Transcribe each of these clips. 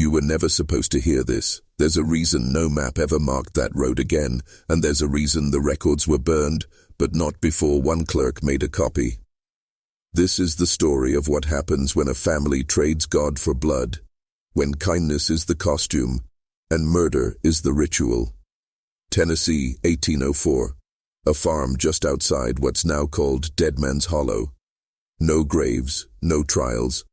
You were never supposed to hear this. There's a reason no map ever marked that road again, and there's a reason the records were burned, but not before one clerk made a copy. This is the story of what happens when a family trades God for blood, when kindness is the costume, and murder is the ritual. Tennessee, 1804. A farm just outside what's now called Dead Man's Hollow. No graves, no trials.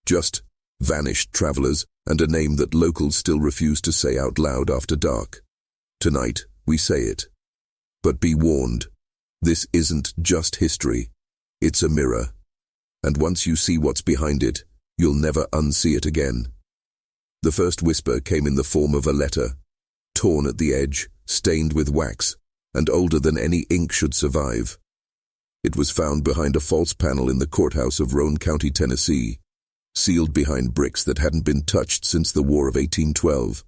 Just vanished travelers, and a name that locals still refuse to say out loud after dark. Tonight, we say it. But be warned, this isn't just history. It's a mirror. And once you see what's behind it, you'll never unsee it again. The first whisper came in the form of a letter, torn at the edge, stained with wax, and older than any ink should survive. It was found behind a false panel in the courthouse of Roane County, Tennessee, sealed behind bricks that hadn't been touched since the War of 1812.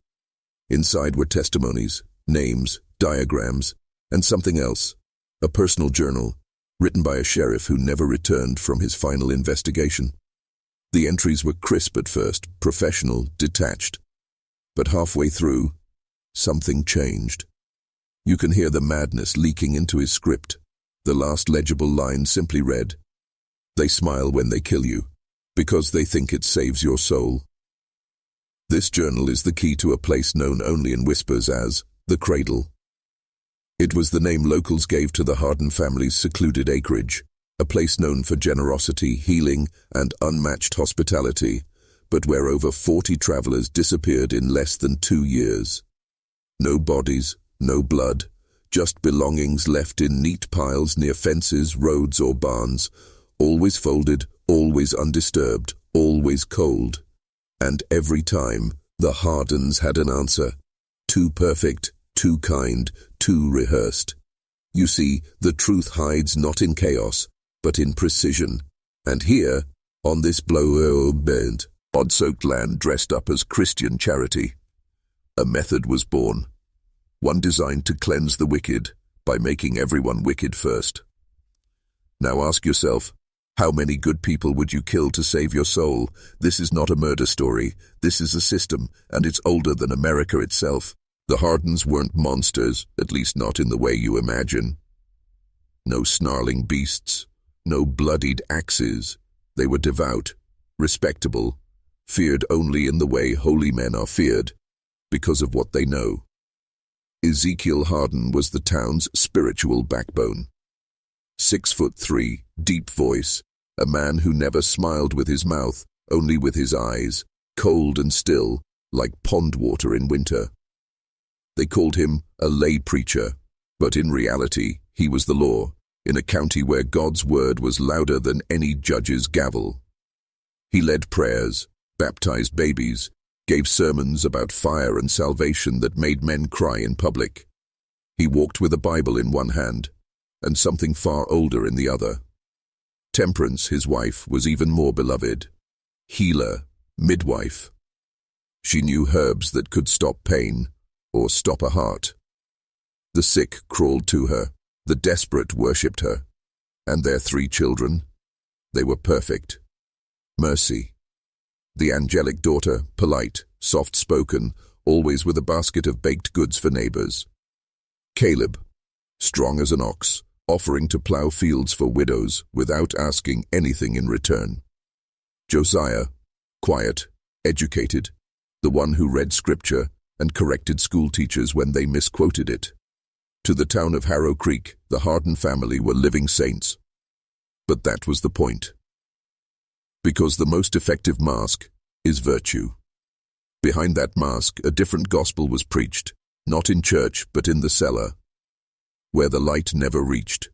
Inside were testimonies, names, diagrams, and something else, a personal journal, written by a sheriff who never returned from his final investigation. The entries were crisp at first, professional, detached. But halfway through, something changed. You can hear the madness leaking into his script. The last legible line simply read, "They smile when they kill you, because they think it saves your soul." This journal is the key to a place known only in whispers as the Cradle. It was the name locals gave to the Harden family's secluded acreage, a place known for generosity, healing, and unmatched hospitality, but where over 40 travelers disappeared in less than 2 years. No bodies, no blood, just belongings left in neat piles near fences, roads, or barns, always folded, always undisturbed, always cold. And every time, the Hardens had an answer. Too perfect, too kind, too rehearsed. You see, the truth hides not in chaos, but in precision. And here, on this blood-soaked land dressed up as Christian charity, a method was born. One designed to cleanse the wicked by making everyone wicked first. Now ask yourself, how many good people would you kill to save your soul? This is not a murder story. This is a system, and it's older than America itself. The Hardens weren't monsters, at least not in the way you imagine. No snarling beasts, no bloodied axes. They were devout, respectable, feared only in the way holy men are feared, because of what they know. Ezekiel Harden was the town's spiritual backbone. 6'3", deep voice, a man who never smiled with his mouth, only with his eyes, cold and still, like pond water in winter. They called him a lay preacher, but in reality, he was the law, in a county where God's word was louder than any judge's gavel. He led prayers, baptized babies, gave sermons about fire and salvation that made men cry in public. He walked with a Bible in one hand, and something far older in the other. Temperance, his wife, was even more beloved. Healer, midwife. She knew herbs that could stop pain, or stop a heart. The sick crawled to her, the desperate worshipped her. And their 3 children? They were perfect. Mercy. The angelic daughter, polite, soft-spoken, always with a basket of baked goods for neighbors. Caleb, strong as an ox, offering to plow fields for widows without asking anything in return. Josiah, quiet, educated, the one who read scripture and corrected school teachers when they misquoted it. To the town of Harrow Creek, the Harden family were living saints. But that was the point. Because the most effective mask is virtue. Behind that mask, a different gospel was preached, not in church, but in the cellar, where the light never reached,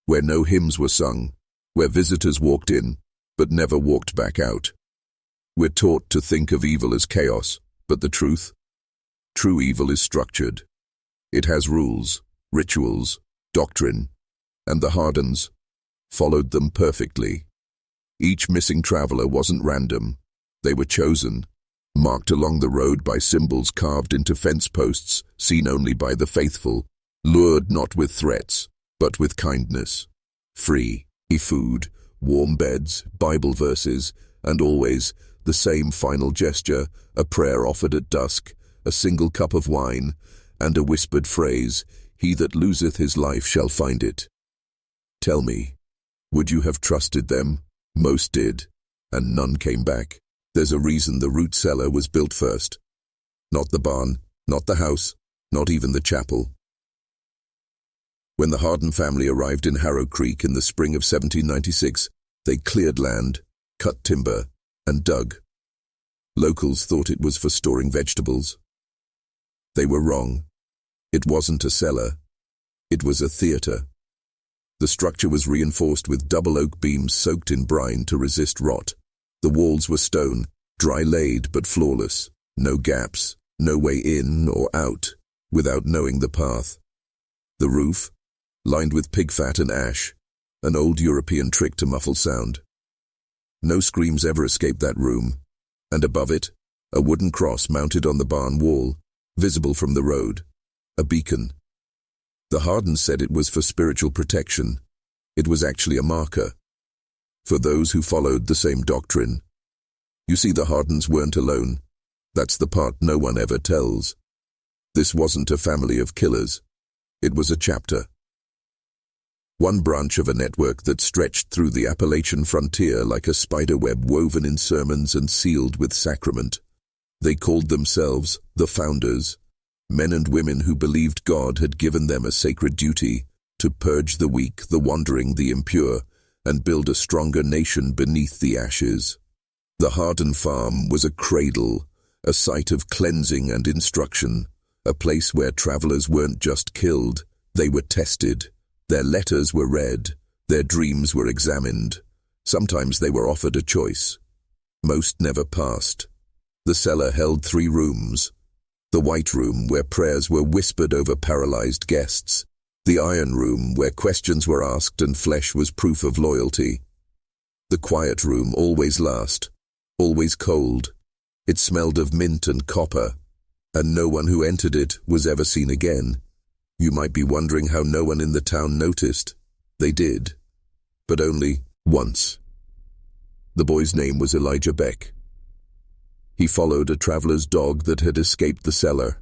where no hymns were sung, where visitors walked in, but never walked back out. We're taught to think of evil as chaos, but the truth? True evil is structured. It has rules, rituals, doctrine, and the Hardens followed them perfectly. Each missing traveler wasn't random. They were chosen, marked along the road by symbols carved into fence posts, seen only by the faithful, lured not with threats, but with kindness. Free food, warm beds, Bible verses, and always The same final gesture, a prayer offered at dusk, a single cup of wine, and a whispered phrase, "He that loseth his life shall find it." Tell me, would you have trusted them? Most did, and none came back. There's a reason the root cellar was built first. Not the barn, not the house, not even the chapel. When the Harden family arrived in Harrow Creek in the spring of 1796, they cleared land, cut timber, and dug. Locals thought it was for storing vegetables. They were wrong. It wasn't a cellar. It was a theatre. The structure was reinforced with double oak beams soaked in brine to resist rot. The walls were stone, dry laid but flawless. No gaps, no way in or out, without knowing the path. The roof, lined with pig fat and ash, an old European trick to muffle sound. No screams ever escaped that room, and above it, a wooden cross mounted on the barn wall, visible from the road, a beacon. The Hardens said it was for spiritual protection. It was actually a marker for those who followed the same doctrine. You see, the Hardens weren't alone. That's the part no one ever tells. This wasn't a family of killers. It was a chapter. One branch of a network that stretched through the Appalachian frontier like a spiderweb woven in sermons and sealed with sacrament. They called themselves the Founders, men and women who believed God had given them a sacred duty to purge the weak, the wandering, the impure, and build a stronger nation beneath the ashes. The Harden farm was a cradle, a site of cleansing and instruction, a place where travelers weren't just killed, they were tested. Their letters were read, their dreams were examined. Sometimes they were offered a choice. Most never passed. The cellar held 3 rooms. The White Room, where prayers were whispered over paralyzed guests. The Iron Room, where questions were asked and flesh was proof of loyalty. The Quiet Room, always last, always cold. It smelled of mint and copper, and no one who entered it was ever seen again. You might be wondering how no one in the town noticed. They did, but only once. The boy's name was Elijah Beck. He followed a traveler's dog that had escaped the cellar.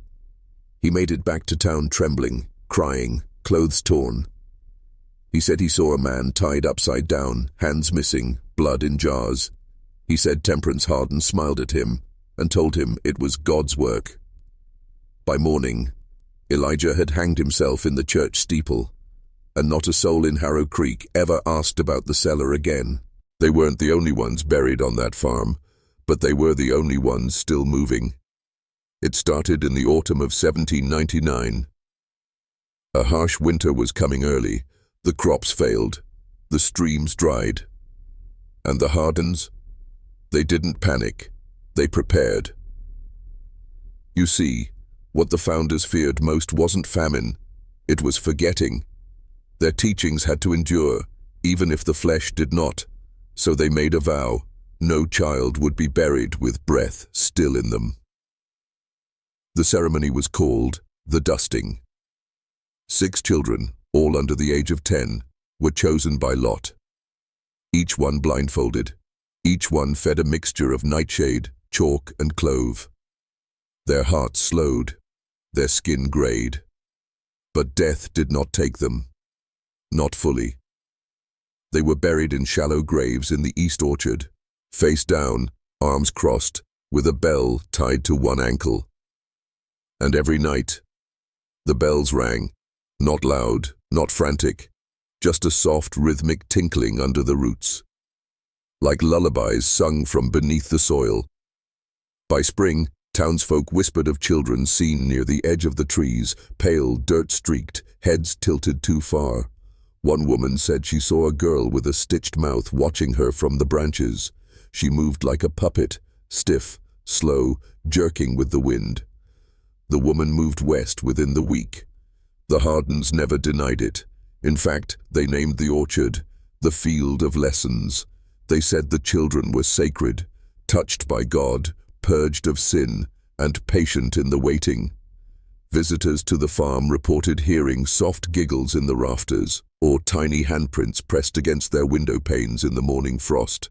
He made it back to town trembling, crying, clothes torn. He said he saw a man tied upside down, hands missing, blood in jars. He said Temperance Harden smiled at him and told him it was God's work. By morning, Elijah had hanged himself in the church steeple, and not a soul in Harrow Creek ever asked about the cellar again. They weren't the only ones buried on that farm, but they were the only ones still moving. It started in the autumn of 1799. A harsh winter was coming early. The crops failed. The streams dried. And the Hardens? They didn't panic. They prepared. You see, what the Founders feared most wasn't famine. It was forgetting. Their teachings had to endure, even if the flesh did not. So they made a vow. No child would be buried with breath still in them. The ceremony was called the dusting. 6 children, all under the age of 10, were chosen by lot. Each one blindfolded. Each one fed a mixture of nightshade, chalk, and clove. Their hearts slowed. Their skin grayed. But death did not take them. Not fully. They were buried in shallow graves in the East Orchard, face down, arms crossed, with a bell tied to one ankle. And every night, the bells rang, not loud, not frantic, just a soft rhythmic tinkling under the roots, like lullabies sung from beneath the soil. By spring, townsfolk whispered of children seen near the edge of the trees, pale, dirt-streaked, heads tilted too far. One woman said she saw a girl with a stitched mouth watching her from the branches. She moved like a puppet, stiff, slow, jerking with the wind. The woman moved west within the week. The Hardens never denied it. In fact, they named the orchard the Field of Lessons. They said the children were sacred, touched by God, purged of sin, and patient in the waiting. Visitors to the farm reported hearing soft giggles in the rafters, or tiny handprints pressed against their window panes in the morning frost.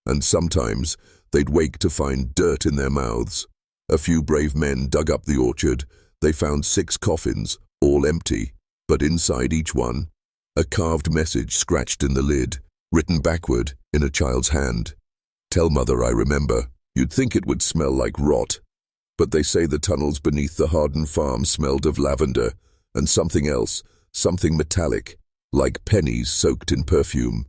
And sometimes, they'd wake to find dirt in their mouths. A few brave men dug up the orchard. They found 6 coffins, all empty, but inside each one, a carved message scratched in the lid, written backward in a child's hand. "Tell mother I remember." You'd think it would smell like rot, but they say the tunnels beneath the Harden farm smelled of lavender and something else, something metallic, like pennies soaked in perfume.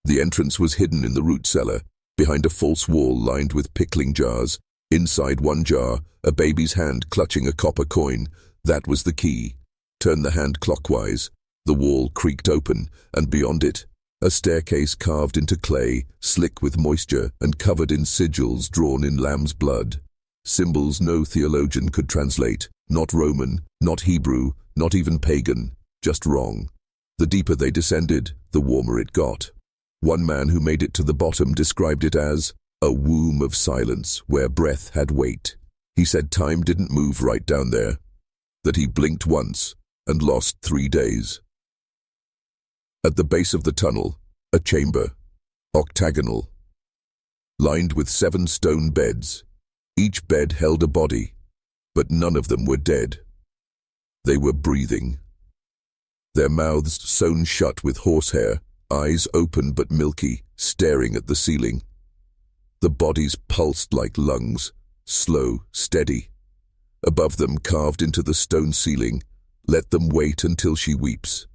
The entrance was hidden in the root cellar, behind a false wall lined with pickling jars. Inside one jar, a baby's hand clutching a copper coin. That was the key. Turn the hand clockwise. The wall creaked open, and beyond it, a staircase carved into clay, slick with moisture and covered in sigils drawn in lamb's blood. Symbols no theologian could translate, not Roman, not Hebrew, not even pagan, just wrong. The deeper they descended, the warmer it got. One man who made it to the bottom described it as a womb of silence where breath had weight. He said time didn't move right down there, that he blinked once and lost 3 days. At the base of the tunnel, a chamber, octagonal, lined with 7 stone beds. Each bed held a body, but none of them were dead. They were breathing. Their mouths sewn shut with horsehair, eyes open but milky, staring at the ceiling. The bodies pulsed like lungs, slow, steady. Above them, carved into the stone ceiling, "Let them wait until she weeps."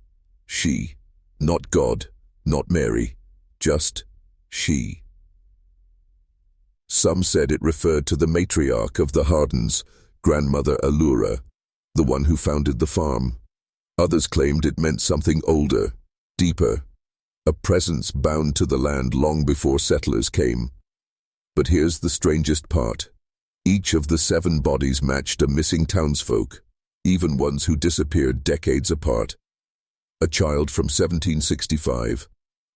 She, not God, not Mary, just she. Some said it referred to the matriarch of the Hardens, grandmother Allura, the one who founded the farm. Others claimed it meant something older, deeper, a presence bound to the land long before settlers came. But here's the strangest part. Each of the 7 bodies matched a missing townsfolk, even ones who disappeared decades apart. A child from 1765,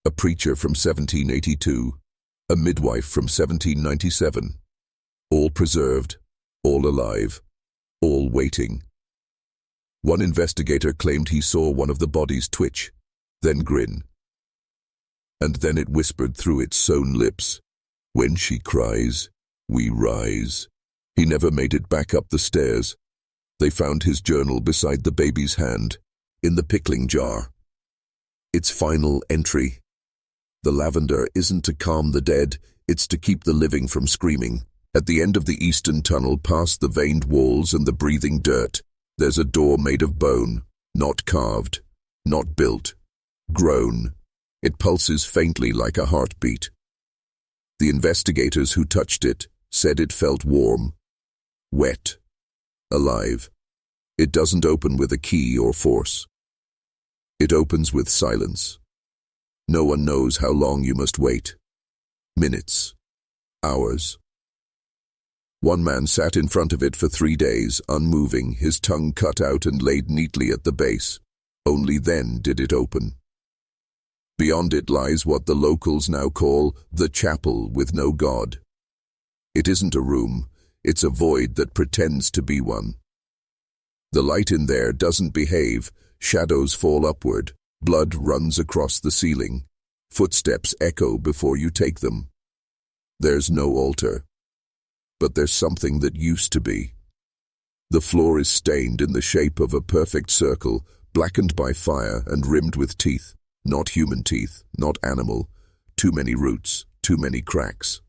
a preacher from 1782, a midwife from 1797. All preserved, all alive, all waiting. One investigator claimed he saw one of the bodies twitch, then grin. And then it whispered through its sewn lips, "When she cries, we rise." He never made it back up the stairs. They found his journal beside the baby's hand, in the pickling jar. Its final entry. The lavender isn't to calm the dead, it's to keep the living from screaming. At the end of the eastern tunnel, past the veined walls and the breathing dirt, there's a door made of bone, not carved, not built, grown. It pulses faintly like a heartbeat. The investigators who touched it said it felt warm, wet, alive. It doesn't open with a key or force. It opens with silence. No one knows how long you must wait. Minutes, hours. One man sat in front of it for 3 days, unmoving, his tongue cut out and laid neatly at the base. Only then did it open. Beyond it lies what the locals now call the chapel with no God. It isn't a room, it's a void that pretends to be one. The light in there doesn't behave, shadows fall upward, blood runs across the ceiling, footsteps echo before you take them. There's no altar, but there's something that used to be. The floor is stained in the shape of a perfect circle, blackened by fire and rimmed with teeth. Not human teeth, not animal. Too many roots, too many cracks.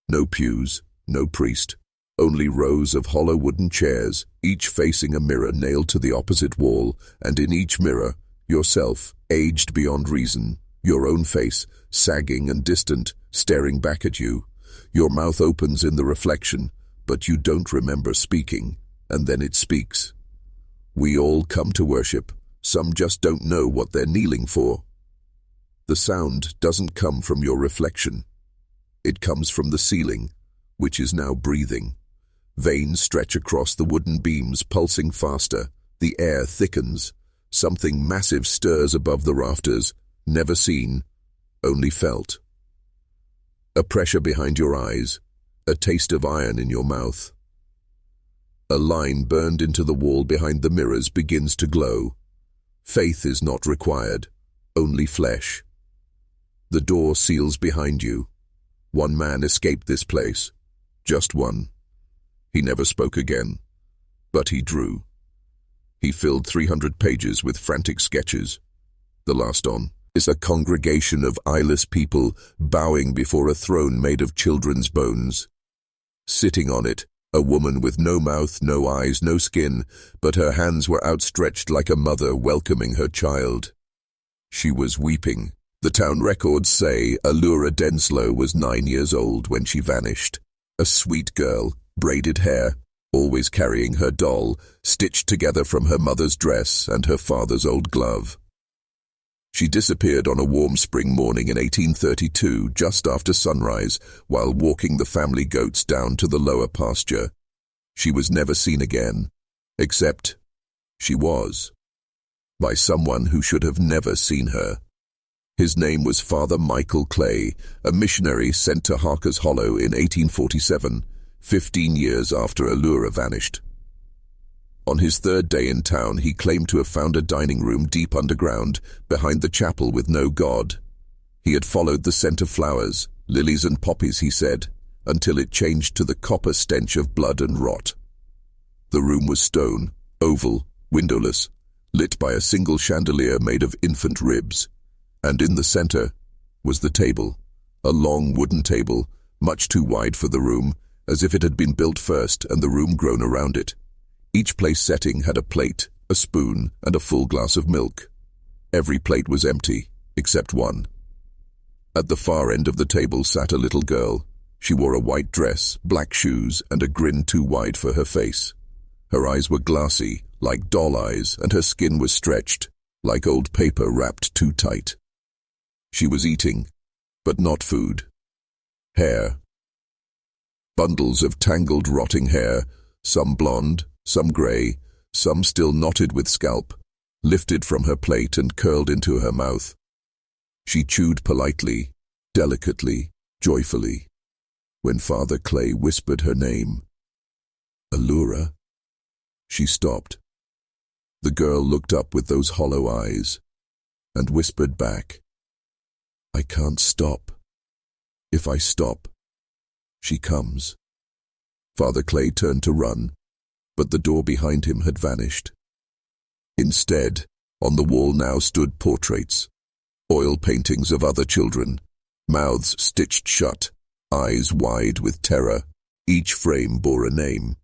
No pews, no priest. Only rows of hollow wooden chairs, each facing a mirror nailed to the opposite wall, and in each mirror, yourself, aged beyond reason, your own face, sagging and distant, staring back at you. Your mouth opens in the reflection, but you don't remember speaking, and then it speaks. We all come to worship. Some just don't know what they're kneeling for. The sound doesn't come from your reflection. It comes from the ceiling, which is now breathing. Veins stretch across the wooden beams, pulsing faster. The air thickens. Something massive stirs above the rafters, never seen, only felt. A pressure behind your eyes, a taste of iron in your mouth. A line burned into the wall behind the mirrors begins to glow. Faith is not required, only flesh. The door seals behind you. One man escaped this place. Just one. He never spoke again. But he drew. He filled 300 pages with frantic sketches. The last on is a congregation of eyeless people bowing before a throne made of children's bones. Sitting on it, a woman with no mouth, no eyes, no skin, but her hands were outstretched like a mother welcoming her child. She was weeping. The town records say Allura Denslow was 9 years old when she vanished. A sweet girl, braided hair, always carrying her doll, stitched together from her mother's dress and her father's old glove. She disappeared on a warm spring morning in 1832, just after sunrise, while walking the family goats down to the lower pasture. She was never seen again, except she was, by someone who should have never seen her. His name was Father Michael Clay, a missionary sent to Harker's Hollow in 1847, 15 years after Allura vanished. On his third day in town, he claimed to have found a dining room deep underground, behind the chapel with no god. He had followed the scent of flowers, lilies and poppies, he said, until it changed to the copper stench of blood and rot. The room was stone, oval, windowless, lit by a single chandelier made of infant ribs. And in the center was the table, a long wooden table, much too wide for the room, as if it had been built first and the room grown around it. Each place setting had a plate, a spoon, and a full glass of milk. Every plate was empty, except one. At the far end of the table sat a little girl. She wore a white dress, black shoes, and a grin too wide for her face. Her eyes were glassy, like doll eyes, and her skin was stretched, like old paper wrapped too tight. She was eating, but not food. Hair. Bundles of tangled, rotting hair, some blonde, some grey, some still knotted with scalp, lifted from her plate and curled into her mouth. She chewed politely, delicately, joyfully, when Father Clay whispered her name. Allura. She stopped. The girl looked up with those hollow eyes, and whispered back, I can't stop. If I stop, she comes. Father Clay turned to run, but the door behind him had vanished. Instead, on the wall now stood portraits, oil paintings of other children, mouths stitched shut, eyes wide with terror. Each frame bore a name.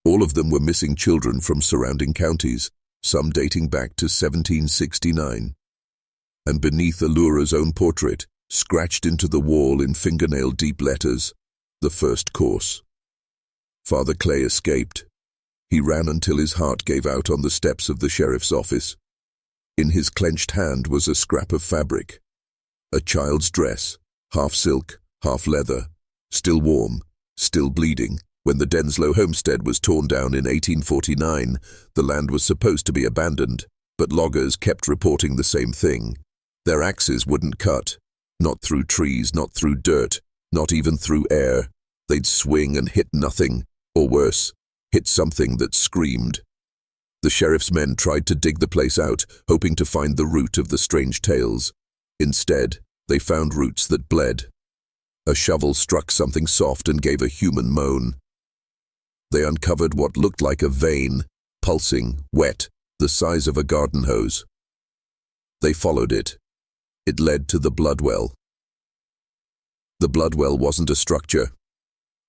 All of them were missing children from surrounding counties, some dating back to 1769. And beneath Allura's own portrait, scratched into the wall in fingernail-deep letters, the first course. Father Clay escaped. He ran until his heart gave out on the steps of the sheriff's office. In his clenched hand was a scrap of fabric, a child's dress, half silk, half leather, still warm, still bleeding. When the Denslow homestead was torn down in 1849, the land was supposed to be abandoned, but loggers kept reporting the same thing. Their axes wouldn't cut, not through trees, not through dirt, not even through air. They'd swing and hit nothing, or worse, hit something that screamed. The sheriff's men tried to dig the place out, hoping to find the root of the strange tales. Instead, they found roots that bled. A shovel struck something soft and gave a human moan. They uncovered what looked like a vein, pulsing, wet, the size of a garden hose. They followed it. It led to the blood well. The blood well wasn't a structure.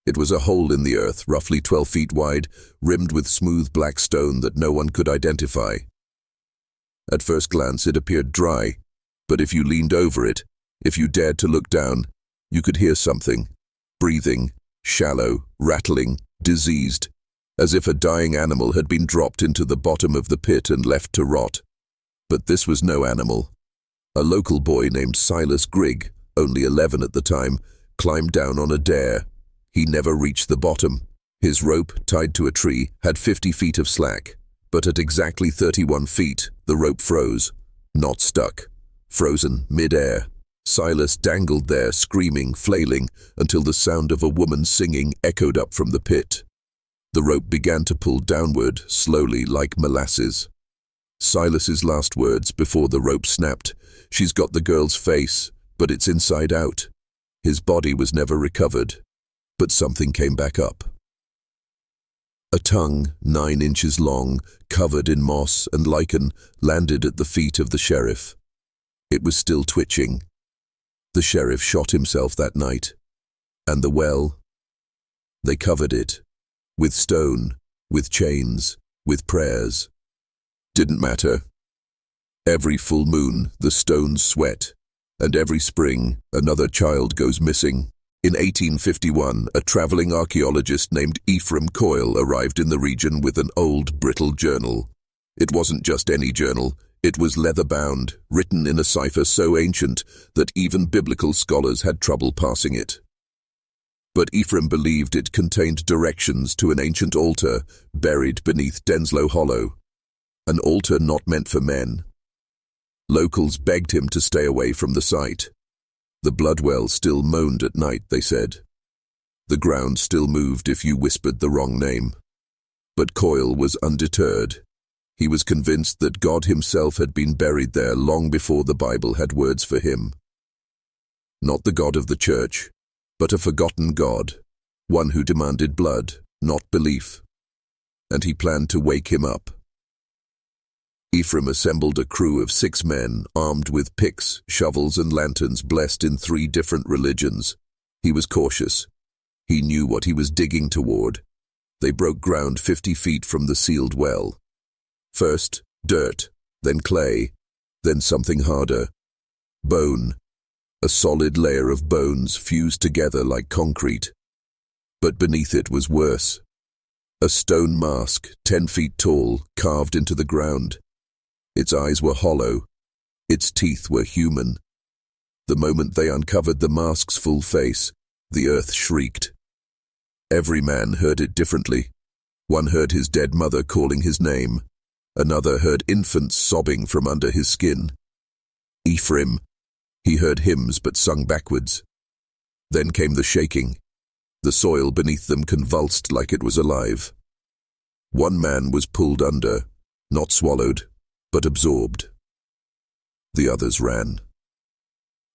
It was a hole in the earth, roughly 12 feet wide, rimmed with smooth black stone that no one could identify. At first glance it appeared dry, but if you leaned over it, if you dared to look down, you could hear something, breathing, shallow, rattling, diseased, as if a dying animal had been dropped into the bottom of the pit and left to rot. But this was no animal. A local boy named Silas Grigg, only 11 at the time, climbed down on a dare. He never reached the bottom. His rope, tied to a tree, had 50 feet of slack, but at exactly 31 feet, the rope froze. Not stuck. Frozen, mid-air. Silas dangled there, screaming, flailing, until the sound of a woman singing echoed up from the pit. The rope began to pull downward, slowly, like molasses. Silas's last words before the rope snapped, "She's got the girl's face, but it's inside out." His body was never recovered, but something came back up. A tongue, 9 inches long, covered in moss and lichen, landed at the feet of the sheriff. It was still twitching. The sheriff shot himself that night. And the well? They covered it. With stone, with chains, with prayers. Didn't matter. Every full moon, the stones sweat. And every spring, another child goes missing. In 1851, a traveling archaeologist named Ephraim Coyle arrived in the region with an old, brittle journal. It wasn't just any journal. It was leather-bound, written in a cipher so ancient that even biblical scholars had trouble parsing it. But Ephraim believed it contained directions to an ancient altar buried beneath Denslow Hollow. An altar not meant for men. Locals begged him to stay away from the site. The bloodwell still moaned at night, they said. The ground still moved if you whispered the wrong name. But Coyle was undeterred. He was convinced that God himself had been buried there long before the Bible had words for him. Not the God of the church, but a forgotten God, one who demanded blood, not belief. And he planned to wake him up. Ephraim assembled a crew of 6 men, armed with picks, shovels and lanterns blessed in 3 different religions. He was cautious. He knew what he was digging toward. They broke ground 50 feet from the sealed well. First, dirt, then clay, then something harder. Bone. A solid layer of bones fused together like concrete. But beneath it was worse. A stone mask, 10 feet tall, carved into the ground. Its eyes were hollow. Its teeth were human. The moment they uncovered the mask's full face, the earth shrieked. Every man heard it differently. One heard his dead mother calling his name. Another heard infants sobbing from under his skin. Ephraim. He heard hymns but sung backwards. Then came the shaking. The soil beneath them convulsed like it was alive. One man was pulled under, not swallowed, but absorbed. The others ran.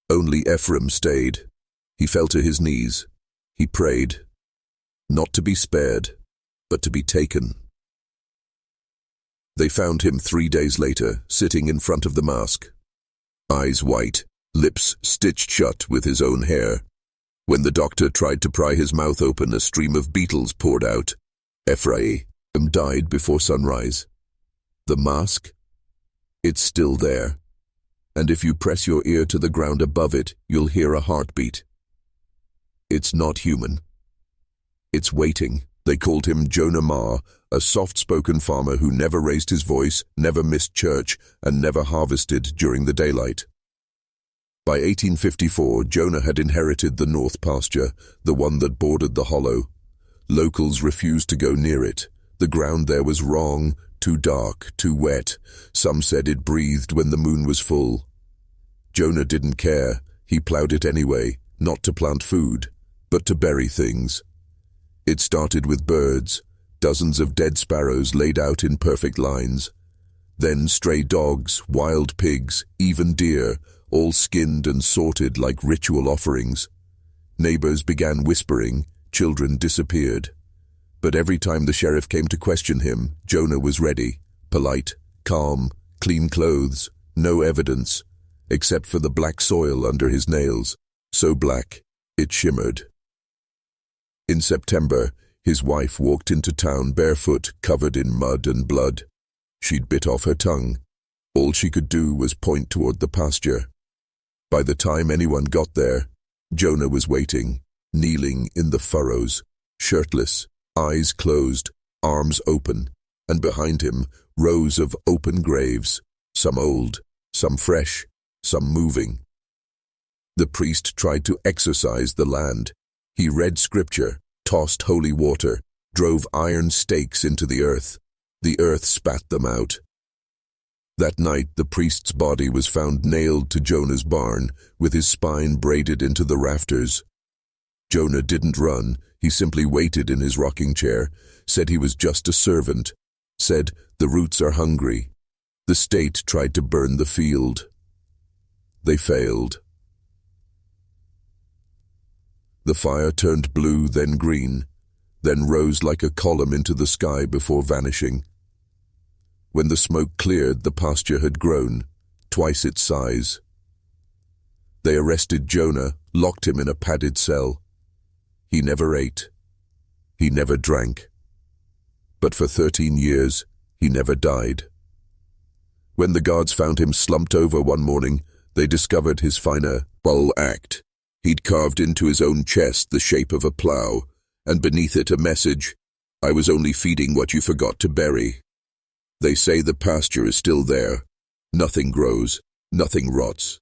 Only Ephraim stayed. He fell to his knees. He prayed, not to be spared, but to be taken. They found him 3 days later, sitting in front of the mask. Eyes white, lips stitched shut with his own hair. When the doctor tried to pry his mouth open, a stream of beetles poured out. Ephraim died before sunrise. The mask? It's still there. And if you press your ear to the ground above it, you'll hear a heartbeat. It's not human. It's waiting. They called him Jonah Marr, a soft-spoken farmer who never raised his voice, never missed church, and never harvested during the daylight. By 1854, Jonah had inherited the north pasture, the one that bordered the hollow. Locals refused to go near it. The ground there was wrong, too dark, too wet. Some said it breathed when the moon was full. Jonah didn't care. He plowed it anyway, not to plant food, but to bury things. It started with birds, dozens of dead sparrows laid out in perfect lines. Then stray dogs, wild pigs, even deer, all skinned and sorted like ritual offerings. Neighbors began whispering, children disappeared. But every time the sheriff came to question him, Jonah was ready, polite, calm, clean clothes, no evidence, except for the black soil under his nails, so black it shimmered. In September, his wife walked into town barefoot, covered in mud and blood. She'd bit off her tongue. All she could do was point toward the pasture. By the time anyone got there, Jonah was waiting, kneeling in the furrows, shirtless, eyes closed, arms open, and behind him, rows of open graves, some old, some fresh, some moving. The priest tried to exorcise the land. He read scripture, tossed holy water, drove iron stakes into the earth. The earth spat them out. That night, the priest's body was found nailed to Jonah's barn, with his spine braided into the rafters. Jonah didn't run. He simply waited in his rocking chair, said he was just a servant, said the roots are hungry. The state tried to burn the field. They failed. The fire turned blue, then green, then rose like a column into the sky before vanishing. When the smoke cleared, the pasture had grown, twice its size. They arrested Jonah, locked him in a padded cell. He never ate. He never drank. But for 13 years, he never died. When the guards found him slumped over one morning, they discovered his final act. He'd carved into his own chest the shape of a plough, and beneath it a message, "I was only feeding what you forgot to bury." They say the pasture is still there. Nothing grows, nothing rots.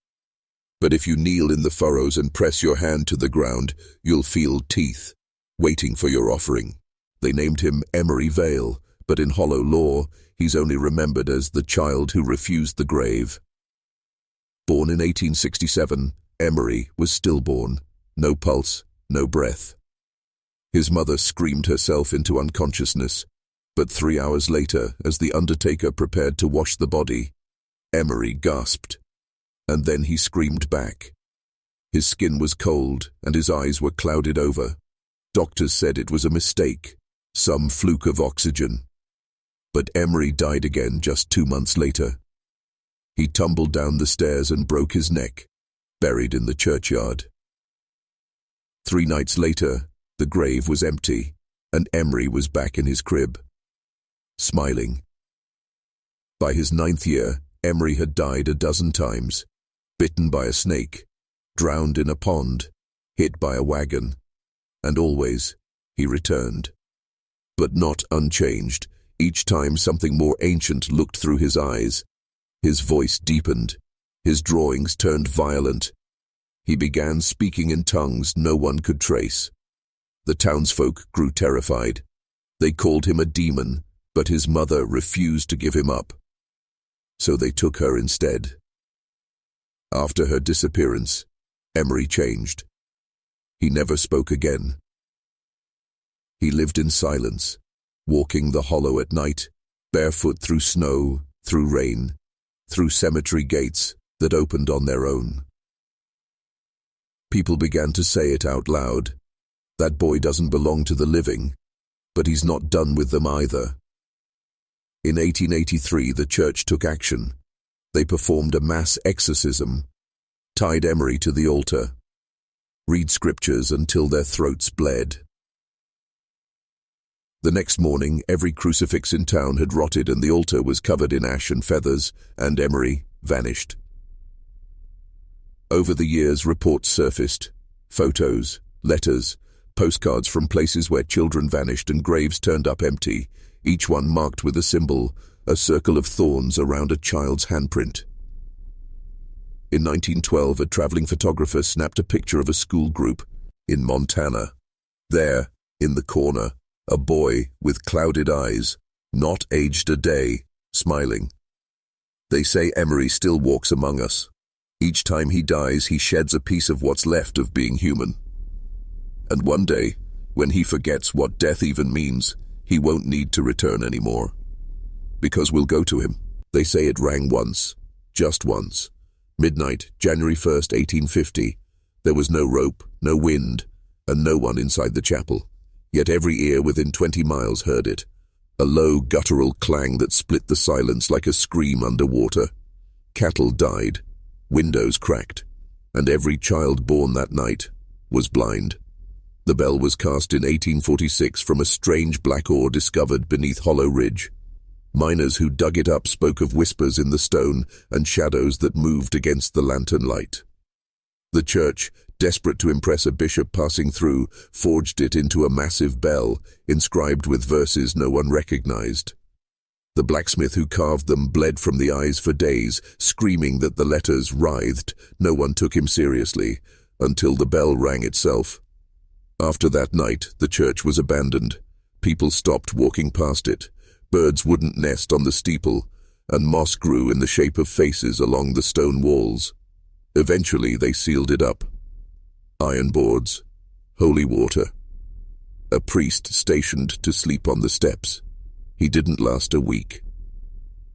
But if you kneel in the furrows and press your hand to the ground, you'll feel teeth, waiting for your offering. They named him Emery Vale, but in hollow lore, he's only remembered as the child who refused the grave. Born in 1867, Emery was stillborn, no pulse, no breath. His mother screamed herself into unconsciousness, but 3 hours later, as the undertaker prepared to wash the body, Emery gasped, and then he screamed back. His skin was cold, and his eyes were clouded over. Doctors said it was a mistake, some fluke of oxygen. But Emery died again just 2 months later. He tumbled down the stairs and broke his neck, buried in the churchyard. 3 nights later, the grave was empty, and Emery was back in his crib, smiling. By his 9th year, Emery had died a dozen times, bitten by a snake, drowned in a pond, hit by a wagon, and always he returned. But not unchanged. Each time something more ancient looked through his eyes. His voice deepened. His drawings turned violent. He began speaking in tongues no one could trace. The townsfolk grew terrified. They called him a demon, but his mother refused to give him up. So they took her instead. After her disappearance, Emery changed. He never spoke again. He lived in silence, walking the hollow at night, barefoot through snow, through rain, through cemetery gates that opened on their own. People began to say it out loud. That boy doesn't belong to the living, but he's not done with them either. In 1883, the church took action. They performed a mass exorcism, tied Emery to the altar, read scriptures until their throats bled. The next morning, every crucifix in town had rotted and the altar was covered in ash and feathers, and Emery vanished. Over the years, reports surfaced, photos, letters, postcards from places where children vanished and graves turned up empty, each one marked with a symbol, a circle of thorns around a child's handprint. In 1912, a traveling photographer snapped a picture of a school group in Montana. There, in the corner, a boy with clouded eyes, not aged a day, smiling. They say Emery still walks among us. Each time he dies, he sheds a piece of what's left of being human. And one day, when he forgets what death even means, he won't need to return anymore. Because we'll go to him. They say it rang once, just once. Midnight, January 1st, 1850. There was no rope, no wind, and no one inside the chapel. Yet every ear within 20 miles heard it. A low, guttural clang that split the silence like a scream underwater. Cattle died, windows cracked, and every child born that night was blind. The bell was cast in 1846 from a strange black ore discovered beneath Hollow Ridge. Miners who dug it up spoke of whispers in the stone and shadows that moved against the lantern light. The church, desperate to impress a bishop passing through, forged it into a massive bell, inscribed with verses no one recognized. The blacksmith who carved them bled from the eyes for days, screaming that the letters writhed. No one took him seriously, until the bell rang itself. After that night, the church was abandoned. People stopped walking past it. Birds wouldn't nest on the steeple, and moss grew in the shape of faces along the stone walls. Eventually, they sealed it up. Iron boards, holy water. A priest stationed to sleep on the steps. He didn't last a week.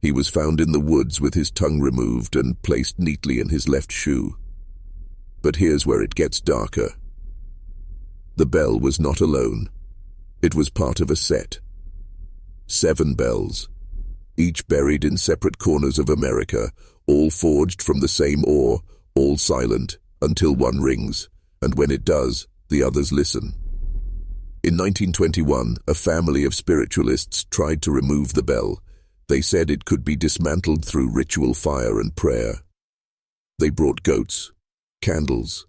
He was found in the woods with his tongue removed and placed neatly in his left shoe. But here's where it gets darker. The bell was not alone. It was part of a set. 7 bells, each buried in separate corners of America, all forged from the same ore, all silent, until one rings, and when it does, the others listen. In 1921, a family of spiritualists tried to remove the bell. They said it could be dismantled through ritual fire and prayer. They brought goats, candles,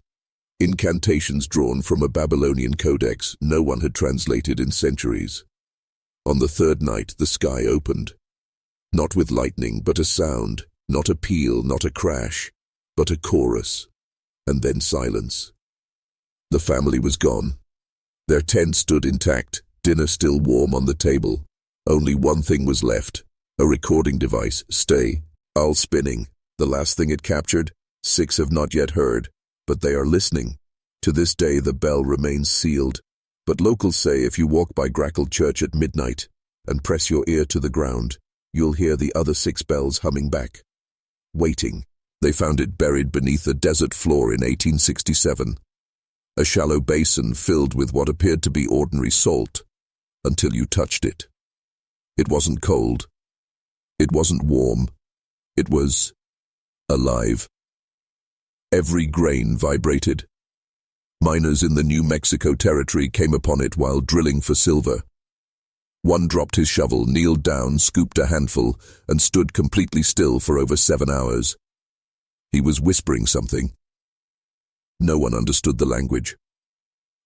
incantations drawn from a Babylonian codex no one had translated in centuries. On the 3rd night, the sky opened. Not with lightning, but a sound, not a peal, not a crash, but a chorus, and then silence. The family was gone. Their tent stood intact, dinner still warm on the table. Only one thing was left, a recording device, all spinning. The last thing it captured, 6 have not yet heard, but they are listening. To this day the bell remains sealed, but locals say if you walk by Grackle Church at midnight and press your ear to the ground, you'll hear the other 6 bells humming back. Waiting. They found it buried beneath a desert floor in 1867. A shallow basin filled with what appeared to be ordinary salt, until you touched it. It wasn't cold. It wasn't warm. It was alive. Every grain vibrated. Miners in the New Mexico territory came upon it while drilling for silver. One dropped his shovel, kneeled down, scooped a handful, and stood completely still for over 7 hours. He was whispering something. No one understood the language.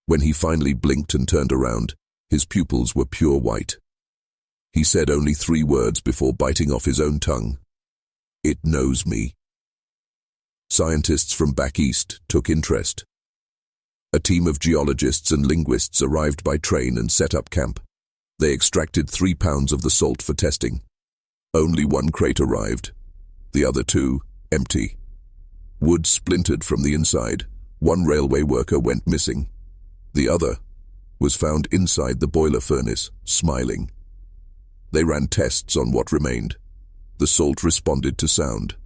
When he finally blinked and turned around, his pupils were pure white. He said only 3 words before biting off his own tongue. "It knows me." Scientists from back east took interest. A team of geologists and linguists arrived by train and set up camp. They extracted 3 pounds of the salt for testing. Only 1 crate arrived. The other 2, empty. Wood splintered from the inside. 1 railway worker went missing. The other was found inside the boiler furnace, smiling. They ran tests on what remained. The salt responded to sound.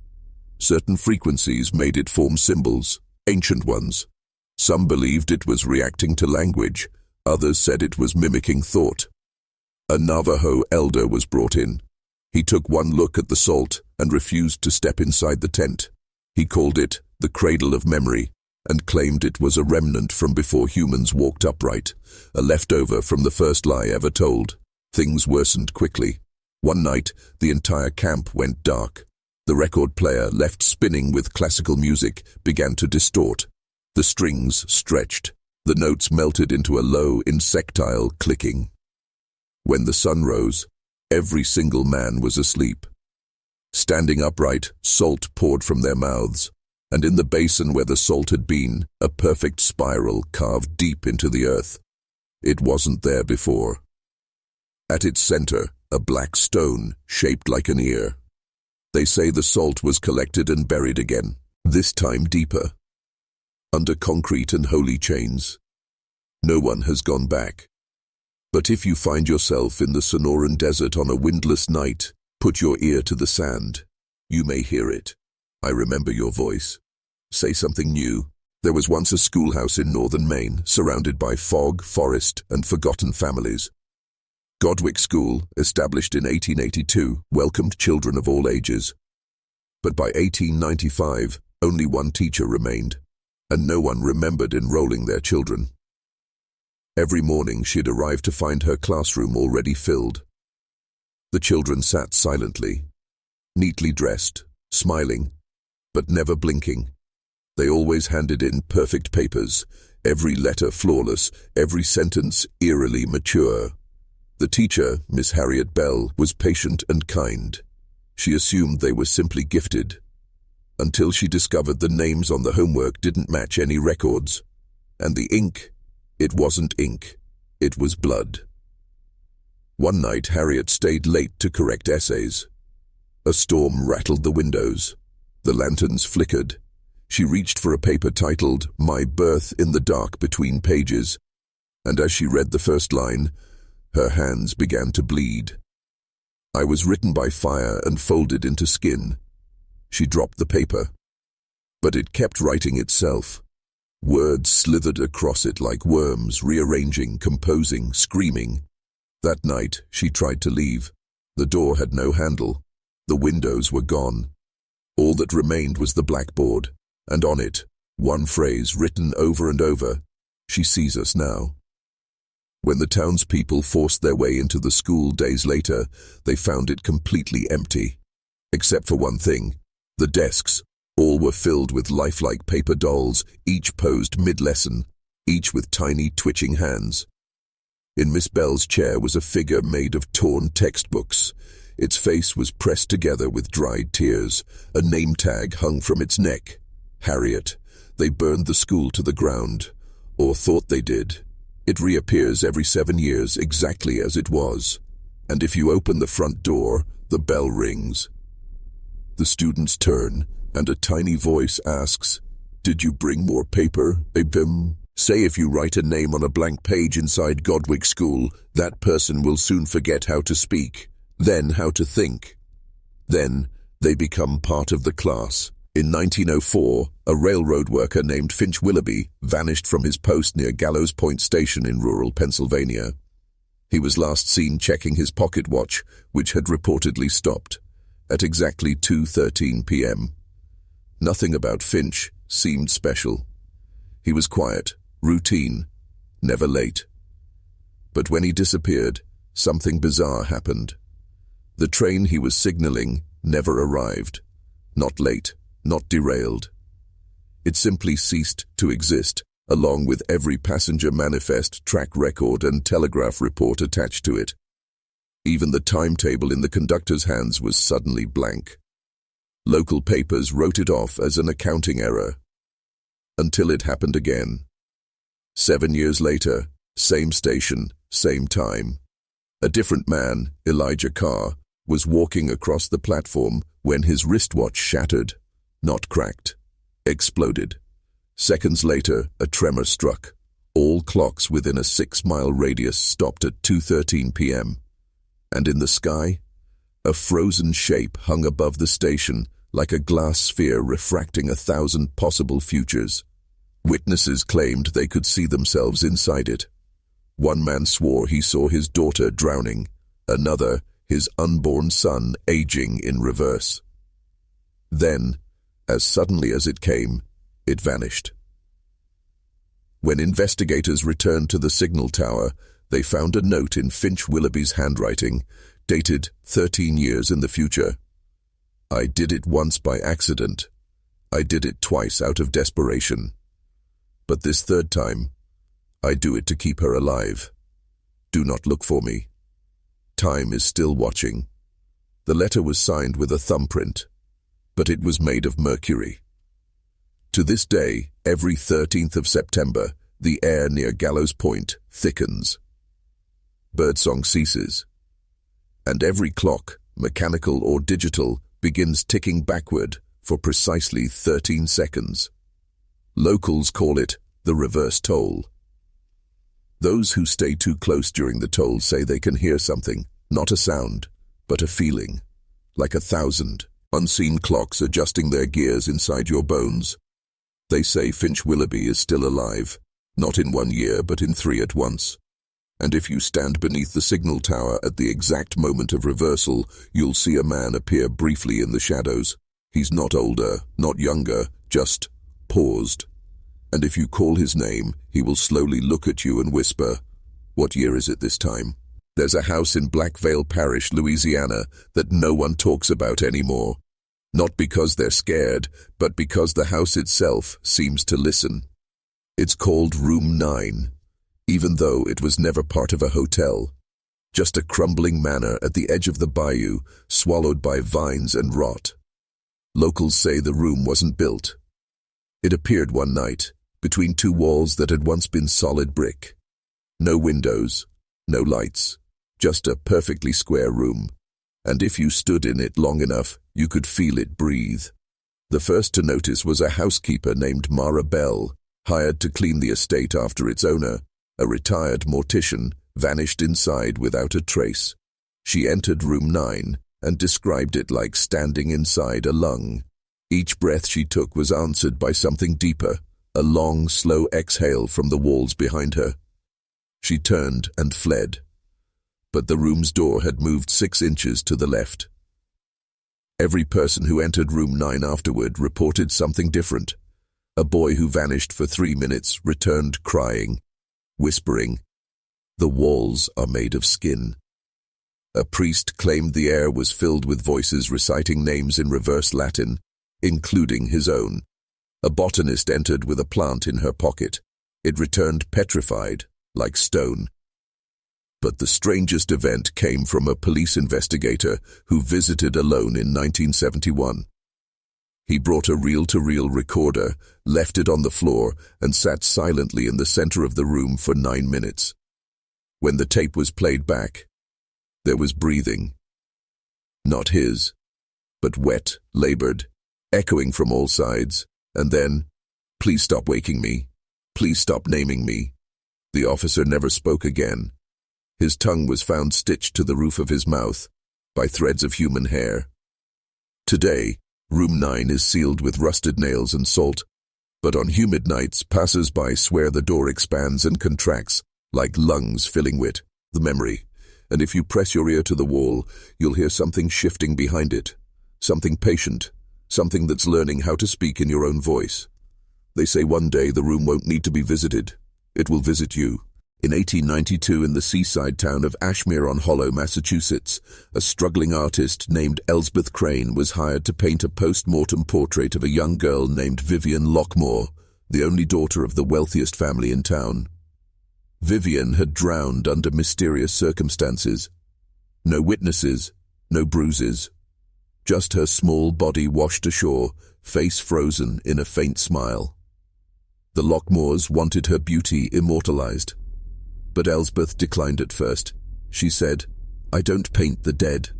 Certain frequencies made it form symbols, ancient ones. Some believed it was reacting to language. Others said it was mimicking thought. A Navajo elder was brought in. He took 1 look at the salt and refused to step inside the tent. He called it the cradle of memory and claimed it was a remnant from before humans walked upright, a leftover from the first lie ever told. Things worsened quickly. One night, the entire camp went dark. The record player, left spinning with classical music, began to distort. The strings stretched. The notes melted into a low, insectile clicking. When the sun rose, every single man was asleep. Standing upright, salt poured from their mouths, and in the basin where the salt had been, a perfect spiral carved deep into the earth. It wasn't there before. At its center, a black stone, shaped like an ear. They say the salt was collected and buried again, this time deeper, under concrete and holy chains. No one has gone back. But if you find yourself in the Sonoran Desert on a windless night, put your ear to the sand. You may hear it. I remember your voice. Say something new. There was once a schoolhouse in northern Maine, surrounded by fog, forest, and forgotten families. Gothic School, established in 1882, welcomed children of all ages. But by 1895, only 1 teacher remained, and no one remembered enrolling their children. Every morning she'd arrive to find her classroom already filled. The children sat silently, neatly dressed, smiling, but never blinking. They always handed in perfect papers, every letter flawless, every sentence eerily mature. The teacher, Miss Harriet Bell, was patient and kind. She assumed they were simply gifted, until she discovered the names on the homework didn't match any records. And the ink, it wasn't ink, it was blood. One night Harriet stayed late to correct essays. A storm rattled the windows. The lanterns flickered. She reached for a paper titled, "My Birth in the Dark Between Pages," and as she read the first line, her hands began to bleed. "I was written by fire and folded into skin." She dropped the paper, but it kept writing itself. Words slithered across it like worms, rearranging, composing, screaming. That night, she tried to leave. The door had no handle. The windows were gone. All that remained was the blackboard, and on it, one phrase written over and over, "She sees us now." When the townspeople forced their way into the school days later, they found it completely empty. Except for one thing, the desks. All were filled with lifelike paper dolls, each posed mid-lesson, each with tiny twitching hands. In Miss Bell's chair was a figure made of torn textbooks. Its face was pressed together with dried tears. A name tag hung from its neck. Harriet. They burned the school to the ground, or thought they did. It reappears every 7 years exactly as it was, and if you open the front door, the bell rings. The students turn, and a tiny voice asks, "Did you bring more paper, Abim?" Say if you write a name on a blank page inside Gothic school, that person will soon forget how to speak, then how to think. Then they become part of the class. In 1904, a railroad worker named Finch Willoughby vanished from his post near Gallows Point Station in rural Pennsylvania. He was last seen checking his pocket watch, which had reportedly stopped, at exactly 2:13 p.m. Nothing about Finch seemed special. He was quiet, routine, never late. But when he disappeared, something bizarre happened. The train he was signaling never arrived. Not late, not derailed. It simply ceased to exist, along with every passenger manifest, track record, and telegraph report attached to it. Even the timetable in the conductor's hands was suddenly blank. Local papers wrote it off as an accounting error. Until it happened again. 7 years later, same station, same time. A different man, Elijah Carr, was walking across the platform when his wristwatch shattered, not cracked, exploded. Seconds later, a tremor struck. All clocks within a 6-mile radius stopped at 2:13 p.m. And in the sky, a frozen shape hung above the station like a glass sphere refracting 1,000 possible futures. Witnesses claimed they could see themselves inside it. One man swore he saw his daughter drowning, another, his unborn son, aging in reverse. Then, as suddenly as it came, it vanished. When investigators returned to the signal tower, they found a note in Finch Willoughby's handwriting, dated 13 years in the future. "I did it once by accident. I did it twice out of desperation. But this third time, I do it to keep her alive. Do not look for me. Time is still watching." The letter was signed with a thumbprint, but it was made of mercury. To this day, every 13th of September, the air near Gallows Point thickens. Birdsong ceases, and every clock, mechanical or digital, begins ticking backward for precisely 13 seconds. Locals call it the reverse toll. Those who stay too close during the toll say they can hear something, not a sound, but a feeling, like 1,000 unseen clocks adjusting their gears inside your bones. They say Finch Willoughby is still alive, not in 1 year, but in 3 at once. And if you stand beneath the signal tower at the exact moment of reversal, you'll see a man appear briefly in the shadows. He's not older, not younger, just paused. And if you call his name, he will slowly look at you and whisper, "What year is it this time?" There's a house in Black Veil Parish, Louisiana, that no one talks about anymore. Not because they're scared, but because the house itself seems to listen. It's called Room 9, even though it was never part of a hotel. Just a crumbling manor at the edge of the bayou, swallowed by vines and rot. Locals say the room wasn't built. It appeared one night, between 2 walls that had once been solid brick. No windows, no lights, just a perfectly square room. And if you stood in it long enough, you could feel it breathe. The first to notice was a housekeeper named Mara Bell, hired to clean the estate after its owner, a retired mortician, vanished inside without a trace. She entered Room 9 and described it like standing inside a lung. Each breath she took was answered by something deeper, a long, slow exhale from the walls behind her. She turned and fled, but the room's door had moved 6 inches to the left. Every person who entered room 9 afterward reported something different. A boy who vanished for 3 minutes returned crying, whispering, "The walls are made of skin." A priest claimed the air was filled with voices reciting names in reverse Latin, including his own. A botanist entered with a plant in her pocket. It returned petrified, like stone. But the strangest event came from a police investigator who visited alone in 1971. He brought a reel-to-reel recorder, left it on the floor, and sat silently in the center of the room for 9 minutes. When the tape was played back, there was breathing. Not his, but wet, labored, echoing from all sides. And then, "Please stop waking me. Please stop naming me." The officer never spoke again. His tongue was found stitched to the roof of his mouth by threads of human hair. Today, room 9 is sealed with rusted nails and salt, but on humid nights, passers-by swear the door expands and contracts, like lungs filling with the memory. And if you press your ear to the wall, you'll hear something shifting behind it, something patient, something that's learning how to speak in your own voice. They say one day the room won't need to be visited. It will visit you. In 1892, in the seaside town of Ashmere-on-Hollow, Massachusetts, a struggling artist named Elsbeth Crane was hired to paint a post-mortem portrait of a young girl named Vivian Lockmore, the only daughter of the wealthiest family in town. Vivian had drowned under mysterious circumstances. No witnesses, no bruises. Just her small body washed ashore, face frozen in a faint smile. The Lockmores wanted her beauty immortalized. But Elsbeth declined at first. She said, "I don't paint the dead."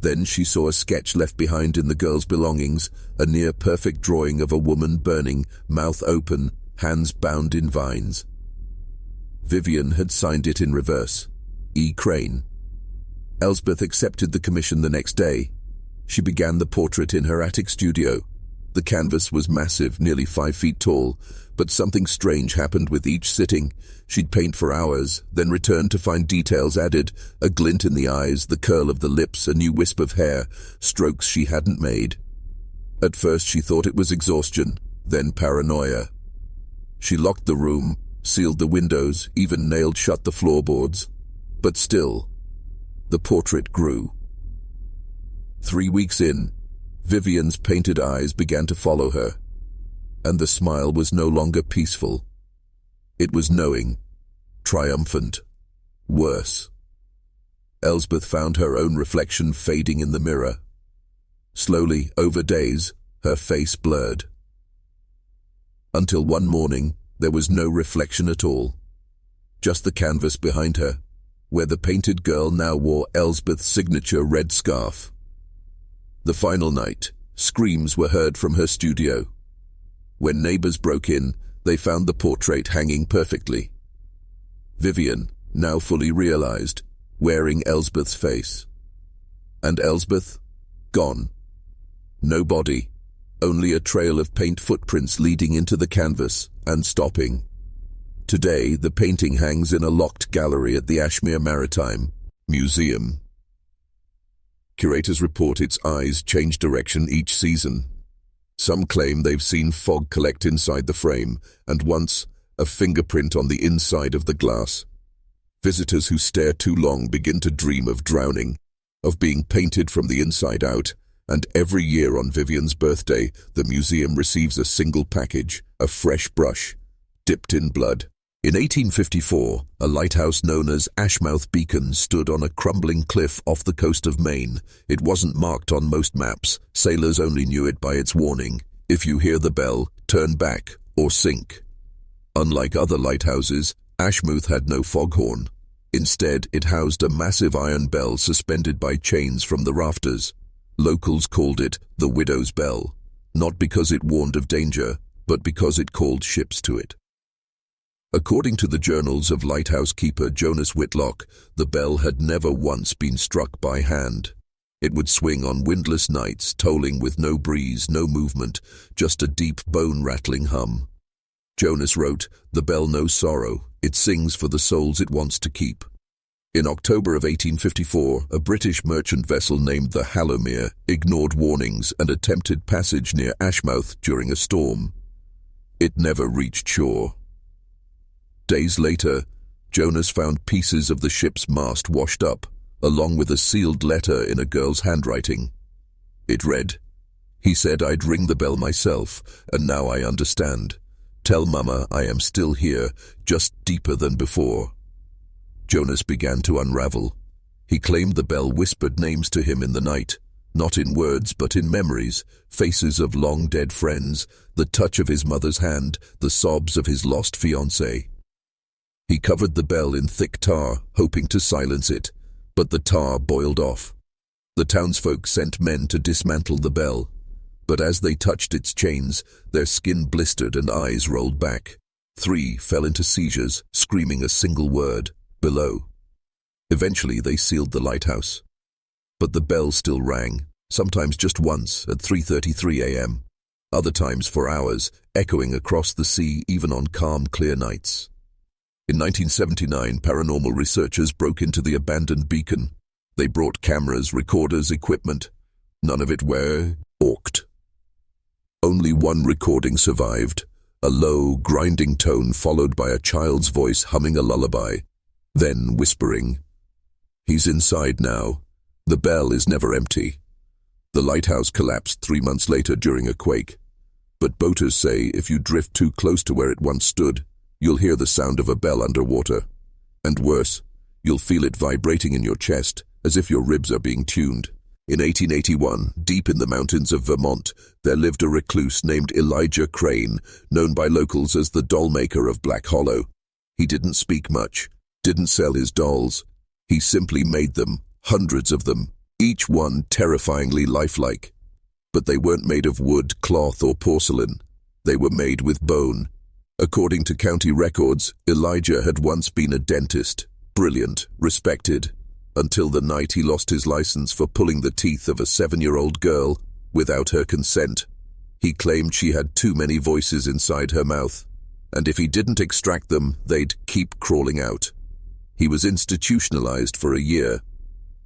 Then she saw a sketch left behind in the girl's belongings, a near-perfect drawing of a woman burning, mouth open, hands bound in vines. Vivian had signed it in reverse, E. Crane. Elsbeth accepted the commission the next day. She began the portrait in her attic studio. The canvas was massive, nearly 5 feet tall, but something strange happened with each sitting. She'd paint for hours, then return to find details added, a glint in the eyes, the curl of the lips, a new wisp of hair, strokes she hadn't made. At first she thought it was exhaustion, then paranoia. She locked the room, sealed the windows, even nailed shut the floorboards. But still, the portrait grew. 3 weeks in, Vivian's painted eyes began to follow her, and the smile was no longer peaceful. It was knowing, triumphant, worse. Elsbeth found her own reflection fading in the mirror. Slowly, over days, her face blurred. Until one morning, there was no reflection at all. Just the canvas behind her, where the painted girl now wore Elsbeth's signature red scarf. The final night, screams were heard from her studio. When neighbors broke in, they found the portrait hanging perfectly. Vivian, now fully realized, wearing Elsbeth's face. And Elsbeth, gone. No body, only a trail of paint footprints leading into the canvas and stopping. Today, the painting hangs in a locked gallery at the Ashmere Maritime Museum. Curators report its eyes change direction each season. Some claim they've seen fog collect inside the frame, and once, a fingerprint on the inside of the glass. Visitors who stare too long begin to dream of drowning, of being painted from the inside out, and every year on Vivian's birthday, the museum receives a single package, a fresh brush, dipped in blood. In 1854, a lighthouse known as Ashmouth Beacon stood on a crumbling cliff off the coast of Maine. It wasn't marked on most maps. Sailors only knew it by its warning: if you hear the bell, turn back or sink. Unlike other lighthouses, Ashmouth had no foghorn. Instead, it housed a massive iron bell suspended by chains from the rafters. Locals called it the Widow's Bell, not because it warned of danger, but because it called ships to it. According to the journals of lighthouse keeper Jonas Whitlock, the bell had never once been struck by hand. It would swing on windless nights, tolling with no breeze, no movement, just a deep bone-rattling hum. Jonas wrote, "The bell knows sorrow. It sings for the souls it wants to keep." In October of 1854, a British merchant vessel named the Hallowmere ignored warnings and attempted passage near Ashmouth during a storm. It never reached shore. Days later, Jonas found pieces of the ship's mast washed up, along with a sealed letter in a girl's handwriting. It read, "He said I'd ring the bell myself, and now I understand. Tell Mama I am still here, just deeper than before." Jonas began to unravel. He claimed the bell whispered names to him in the night, not in words but in memories, faces of long-dead friends, the touch of his mother's hand, the sobs of his lost fiancée. He covered the bell in thick tar, hoping to silence it, but the tar boiled off. The townsfolk sent men to dismantle the bell, but as they touched its chains, their skin blistered and eyes rolled back. 3 fell into seizures, screaming a single word, "Below." Eventually they sealed the lighthouse. But the bell still rang, sometimes just once at 3:33 a.m., other times for hours, echoing across the sea even on calm, clear nights. In 1979, paranormal researchers broke into the abandoned beacon. They brought cameras, recorders, equipment. None of it worked. Only one recording survived, a low, grinding tone followed by a child's voice humming a lullaby, then whispering. "He's inside now. The bell is never empty." The lighthouse collapsed 3 months later during a quake. But boaters say if you drift too close to where it once stood, you'll hear the sound of a bell underwater. And worse, you'll feel it vibrating in your chest, as if your ribs are being tuned. In 1881, deep in the mountains of Vermont, there lived a recluse named Elijah Crane, known by locals as the doll-maker of Black Hollow. He didn't speak much, didn't sell his dolls. He simply made them, hundreds of them, each one terrifyingly lifelike. But they weren't made of wood, cloth, or porcelain. They were made with bone. According to county records, Elijah had once been a dentist, brilliant, respected, until the night he lost his license for pulling the teeth of a 7-year-old girl without her consent. He claimed she had too many voices inside her mouth, and if he didn't extract them, they'd keep crawling out. He was institutionalized for a year.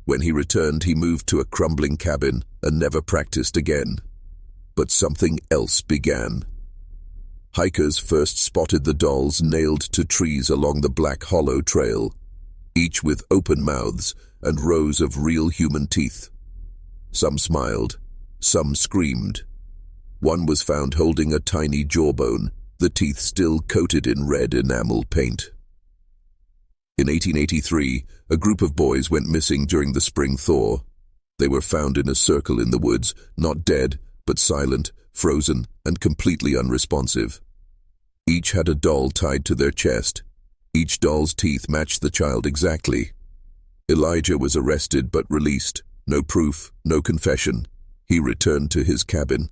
When he returned, he moved to a crumbling cabin and never practiced again. But something else began. Hikers first spotted the dolls nailed to trees along the Black Hollow Trail, each with open mouths and rows of real human teeth. Some smiled, some screamed. One was found holding a tiny jawbone, the teeth still coated in red enamel paint. In 1883, a group of boys went missing during the spring thaw. They were found in a circle in the woods, not dead, but silent, frozen, and completely unresponsive. Each had a doll tied to their chest. Each doll's teeth matched the child exactly. Elijah was arrested but released. No proof, no confession. He returned to his cabin.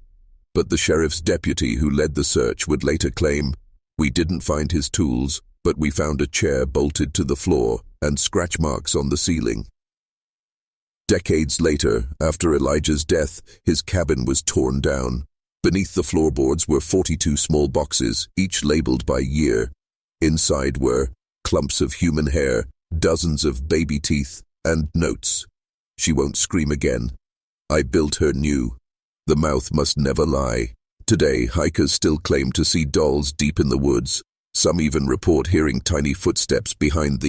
But the sheriff's deputy who led the search would later claim, "We didn't find his tools, but we found a chair bolted to the floor and scratch marks on the ceiling." Decades later, after Elijah's death, his cabin was torn down. Beneath the floorboards were 42 small boxes, each labeled by year. Inside were clumps of human hair, dozens of baby teeth, and notes. "She won't scream again. I built her new. The mouth must never lie." Today, hikers still claim to see dolls deep in the woods. Some even report hearing tiny footsteps behind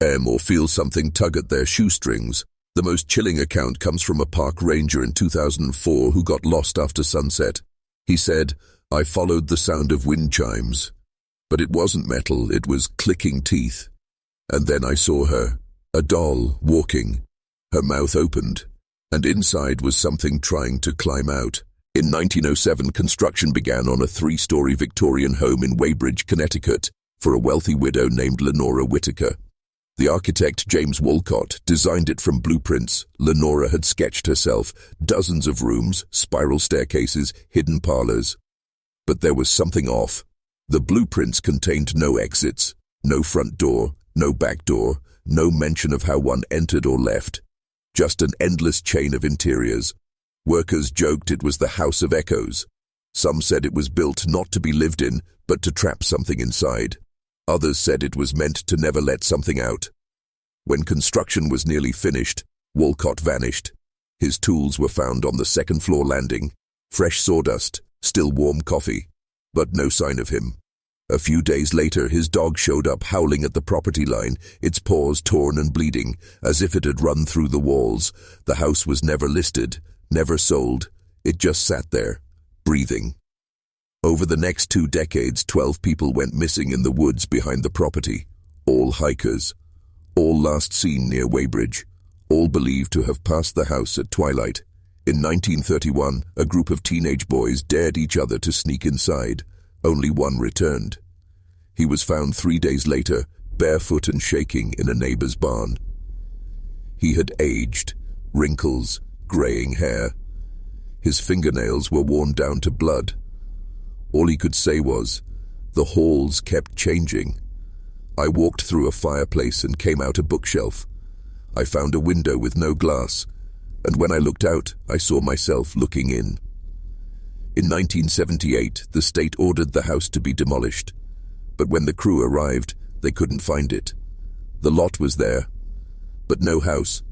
or feel something tug at their shoestrings. The most chilling account comes from a park ranger in 2004 who got lost after sunset. He said, "I followed the sound of wind chimes. But it wasn't metal, it was clicking teeth. And then I saw her, a doll, walking. Her mouth opened, and inside was something trying to climb out." In 1907, construction began on a 3-story Victorian home in Weybridge, Connecticut, for a wealthy widow named Lenora Whitaker. The architect James Wolcott designed it from blueprints Lenora had sketched herself, dozens of rooms, spiral staircases, hidden parlors. But there was something off. The blueprints contained no exits, no front door, no back door, no mention of how one entered or left. Just an endless chain of interiors. Workers joked it was the House of Echoes. Some said it was built not to be lived in, but to trap something inside. Others said it was meant to never let something out. When construction was nearly finished, Walcott vanished. His tools were found on the second-floor landing. Fresh sawdust, still warm coffee, but no sign of him. A few days later, his dog showed up howling at the property line, its paws torn and bleeding, as if it had run through the walls. The house was never listed, never sold. It just sat there, breathing. Over the next 2 decades, 12 people went missing in the woods behind the property. All hikers. All last seen near Weybridge. All believed to have passed the house at twilight. In 1931, a group of teenage boys dared each other to sneak inside. Only one returned. He was found 3 days later, barefoot and shaking in a neighbor's barn. He had aged, wrinkles, graying hair. His fingernails were worn down to blood. All he could say was, "The halls kept changing." I walked through a fireplace and came out a bookshelf. I found a window with no glass, and when I looked out, I saw myself looking in. In 1978, the state ordered the house to be demolished, but when the crew arrived, they couldn't find it. The lot was there, but no house,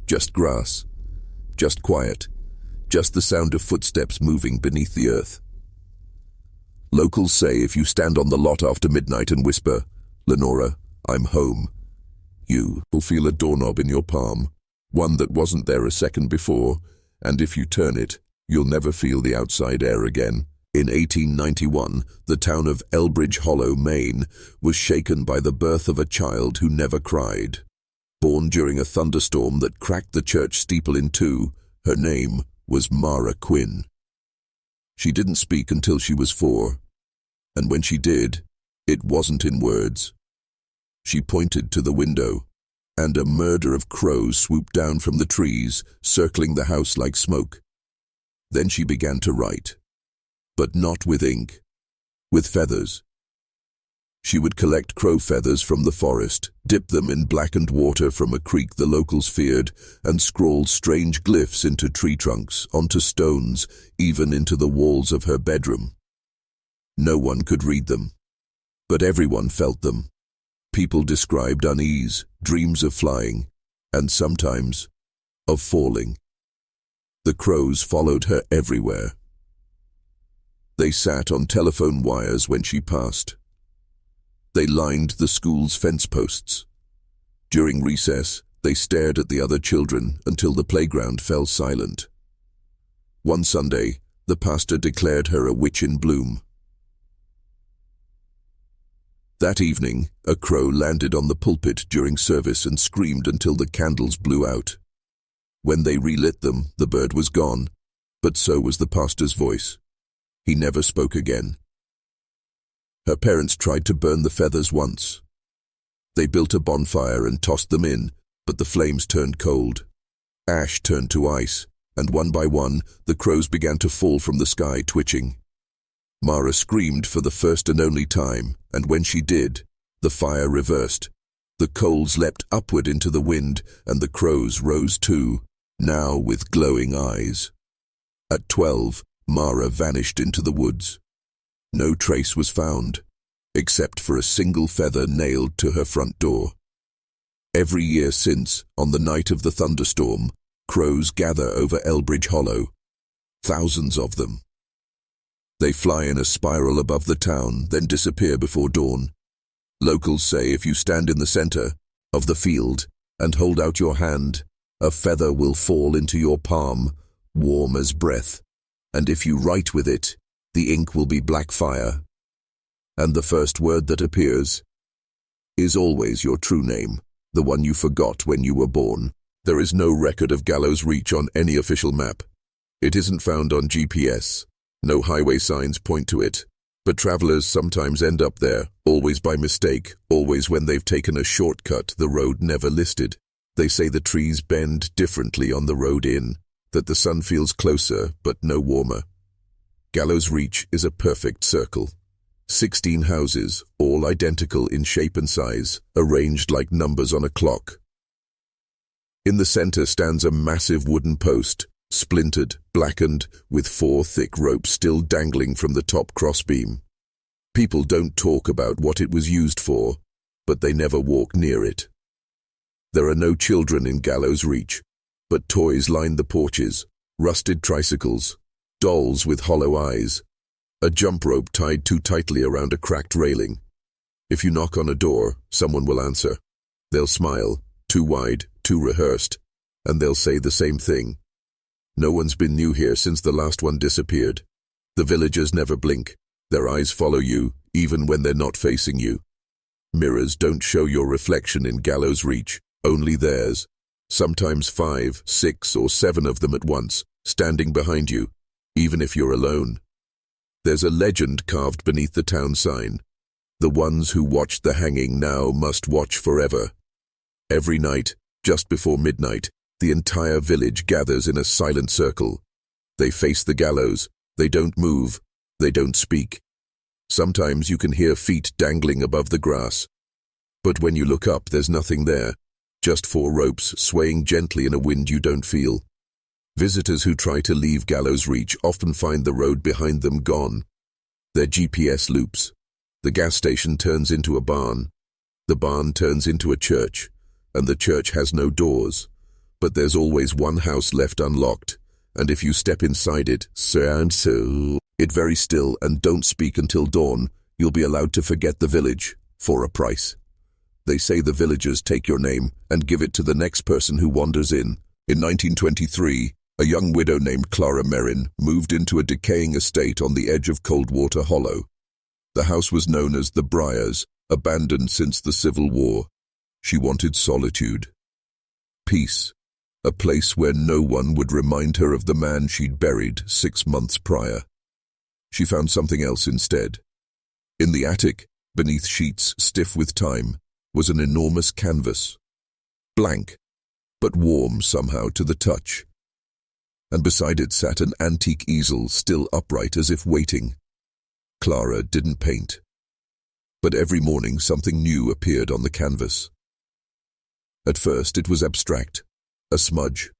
just grass, just quiet, just the sound of footsteps moving beneath the earth. Locals say if you stand on the lot after midnight and whisper, "Lenora, I'm home," you will feel a doorknob in your palm, one that wasn't there a second before, and if you turn it, you'll never feel the outside air again. In 1891, the town of Elbridge Hollow, Maine, was shaken by the birth of a child who never cried. Born during a thunderstorm that cracked the church steeple in two, her name was Mara Quinn. She didn't speak until she was 4, and when she did, it wasn't in words. She pointed to the window, and a murder of crows swooped down from the trees, circling the house like smoke. Then she began to write, but not with ink, with feathers. She would collect crow feathers from the forest, dip them in blackened water from a creek the locals feared, and scrawl strange glyphs into tree trunks, onto stones, even into the walls of her bedroom. No one could read them, but everyone felt them. People described unease, dreams of flying, and sometimes of falling. The crows followed her everywhere. They sat on telephone wires when she passed. They lined the school's fence posts. During recess, they stared at the other children until the playground fell silent. One Sunday, the pastor declared her a witch in bloom. That evening, a crow landed on the pulpit during service and screamed until the candles blew out. When they relit them, the bird was gone, but so was the pastor's voice. He never spoke again. Her parents tried to burn the feathers once. They built a bonfire and tossed them in, but the flames turned cold. Ash turned to ice, and one by one, the crows began to fall from the sky, twitching. Mara screamed for the first and only time, and when she did, the fire reversed. The coals leapt upward into the wind, and the crows rose too, now with glowing eyes. At 12, Mara vanished into the woods. No trace was found, except for a single feather nailed to her front door. Every year since, on the night of the thunderstorm, crows gather over Elbridge Hollow. Thousands of them. They fly in a spiral above the town, then disappear before dawn. Locals say if you stand in the center of the field and hold out your hand, a feather will fall into your palm, warm as breath, and if you write with it, the ink will be black fire. And the first word that appears is always your true name, the one you forgot when you were born. There is no record of Gallows Reach on any official map. It isn't found on GPS. No highway signs point to it. But travelers sometimes end up there, always by mistake, always when they've taken a shortcut the road never listed. They say the trees bend differently on the road in, that the sun feels closer but no warmer. Gallows Reach is a perfect circle. 16 houses, all identical in shape and size, arranged like numbers on a clock. In the center stands a massive wooden post, splintered, blackened, with 4 thick ropes still dangling from the top crossbeam. People don't talk about what it was used for, but they never walk near it. There are no children in Gallows Reach, but toys line the porches, rusted tricycles, dolls with hollow eyes, a jump rope tied too tightly around a cracked railing. If you knock on a door, someone will answer. They'll smile, too wide, too rehearsed, and they'll say the same thing. No one's been new here since the last one disappeared. The villagers never blink. Their eyes follow you, even when they're not facing you. Mirrors don't show your reflection in Gallows Reach, only theirs. Sometimes 5, 6, or 7 of them at once, standing behind you, even if you're alone. There's a legend carved beneath the town sign. The ones who watched the hanging now must watch forever. Every night, just before midnight, the entire village gathers in a silent circle. They face the gallows. They don't move. They don't speak. Sometimes you can hear feet dangling above the grass. But when you look up, there's nothing there. Just 4 ropes swaying gently in a wind you don't feel. Visitors who try to leave Gallows Reach often find the road behind them gone. They're GPS loops. The gas station turns into a barn. The barn turns into a church, and the church has no doors. But there's always one house left unlocked, and if you step inside it, it very still and don't speak until dawn, you'll be allowed to forget the village, for a price. They say the villagers take your name and give it to the next person who wanders in. In 1923, a young widow named Clara Merrin moved into a decaying estate on the edge of Coldwater Hollow. The house was known as the Briars, abandoned since the Civil War. She wanted solitude. Peace. A place where no one would remind her of the man she'd buried 6 months prior. She found something else instead. In the attic, beneath sheets stiff with time, was an enormous canvas. Blank, but warm somehow to the touch. And beside it sat an antique easel still upright as if waiting. Clara didn't paint. But every morning something new appeared on the canvas. At first it was abstract, a smudge.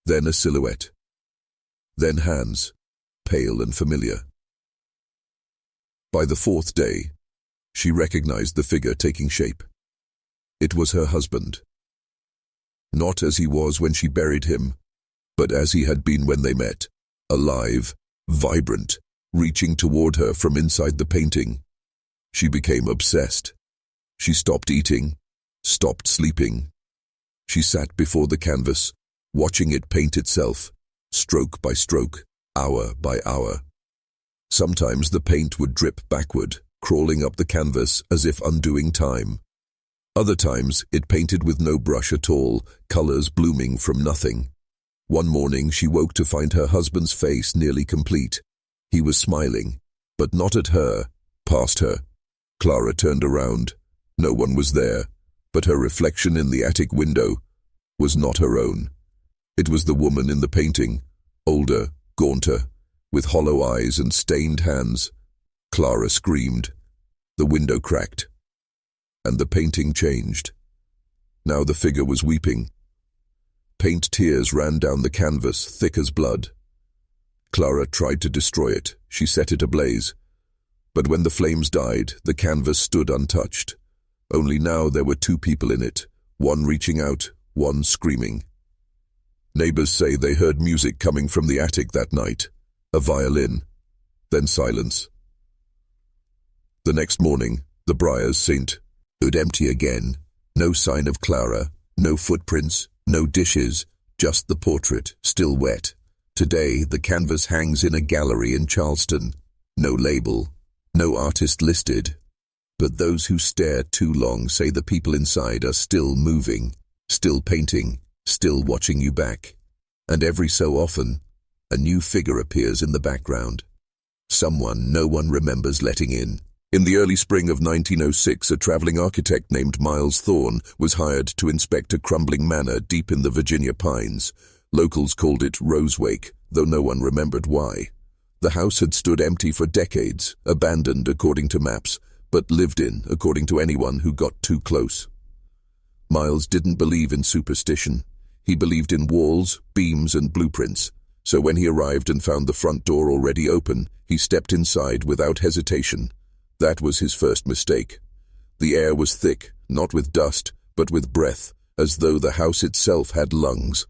Then a silhouette. Then hands, pale and familiar. By the 4th day, she recognized the figure taking shape. It was her husband. Not as he was when she buried him, but as he had been when they met, alive, vibrant, reaching toward her from inside the painting. She became obsessed. She stopped eating, stopped sleeping. She sat before the canvas, watching it paint itself, stroke by stroke, hour by hour. Sometimes the paint would drip backward, crawling up the canvas as if undoing time. Other times it painted with no brush at all, colors blooming from nothing. One morning she woke to find her husband's face nearly complete. He was smiling, but not at her, past her. Clara turned around. No one was there, but her reflection in the attic window was not her own. It was the woman in the painting, older, gaunter, with hollow eyes and stained hands. Clara screamed. The window cracked, and the painting changed. Now the figure was weeping. Paint tears ran down the canvas, thick as blood. Clara tried to destroy it. She set it ablaze. But when the flames died, the canvas stood untouched. Only now there were 2 people in it, one reaching out, one screaming. Neighbors say they heard music coming from the attic that night, a violin, then silence. The next morning, the Briars stood empty again. No sign of Clara, no footprints, no dishes, just the portrait, still wet. Today, the canvas hangs in a gallery in Charleston. No label, no artist listed. But those who stare too long say the people inside are still moving, still painting, still watching you back. And every so often, a new figure appears in the background. Someone no one remembers letting in. In the early spring of 1906, a traveling architect named Miles Thorne was hired to inspect a crumbling manor deep in the Virginia pines. Locals called it Rosewake, though no one remembered why. The house had stood empty for decades, abandoned according to maps, but lived in according to anyone who got too close. Miles didn't believe in superstition. He believed in walls, beams, and blueprints, so when he arrived and found the front door already open, he stepped inside without hesitation. That was his first mistake. The air was thick, not with dust, but with breath, as though the house itself had lungs.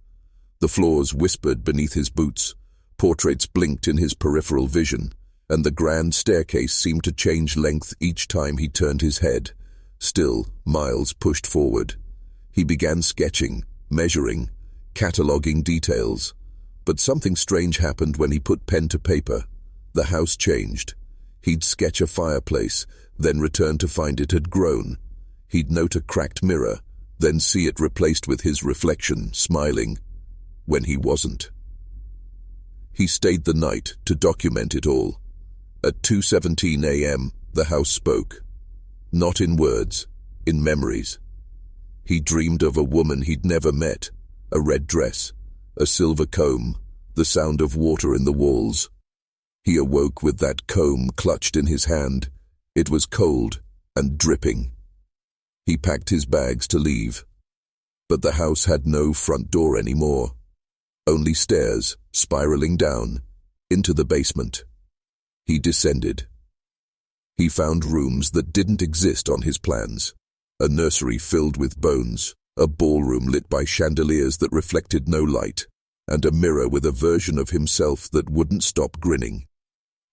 The floors whispered beneath his boots, portraits blinked in his peripheral vision, and the grand staircase seemed to change length each time he turned his head. Still, Miles pushed forward. He began sketching, measuring, cataloguing details. But something strange happened when he put pen to paper. The house changed. He'd sketch a fireplace, then return to find it had grown. He'd note a cracked mirror, then see it replaced with his reflection, smiling, when he wasn't. He stayed the night to document it all. At 2:17 a.m., the house spoke. Not in words, in memories. He dreamed of a woman he'd never met, a red dress, a silver comb, the sound of water in the walls. He awoke with that comb clutched in his hand. It was cold and dripping. He packed his bags to leave. But the house had no front door anymore. Only stairs, spiraling down, into the basement. He descended. He found rooms that didn't exist on his plans. A nursery filled with bones, a ballroom lit by chandeliers that reflected no light, and a mirror with a version of himself that wouldn't stop grinning.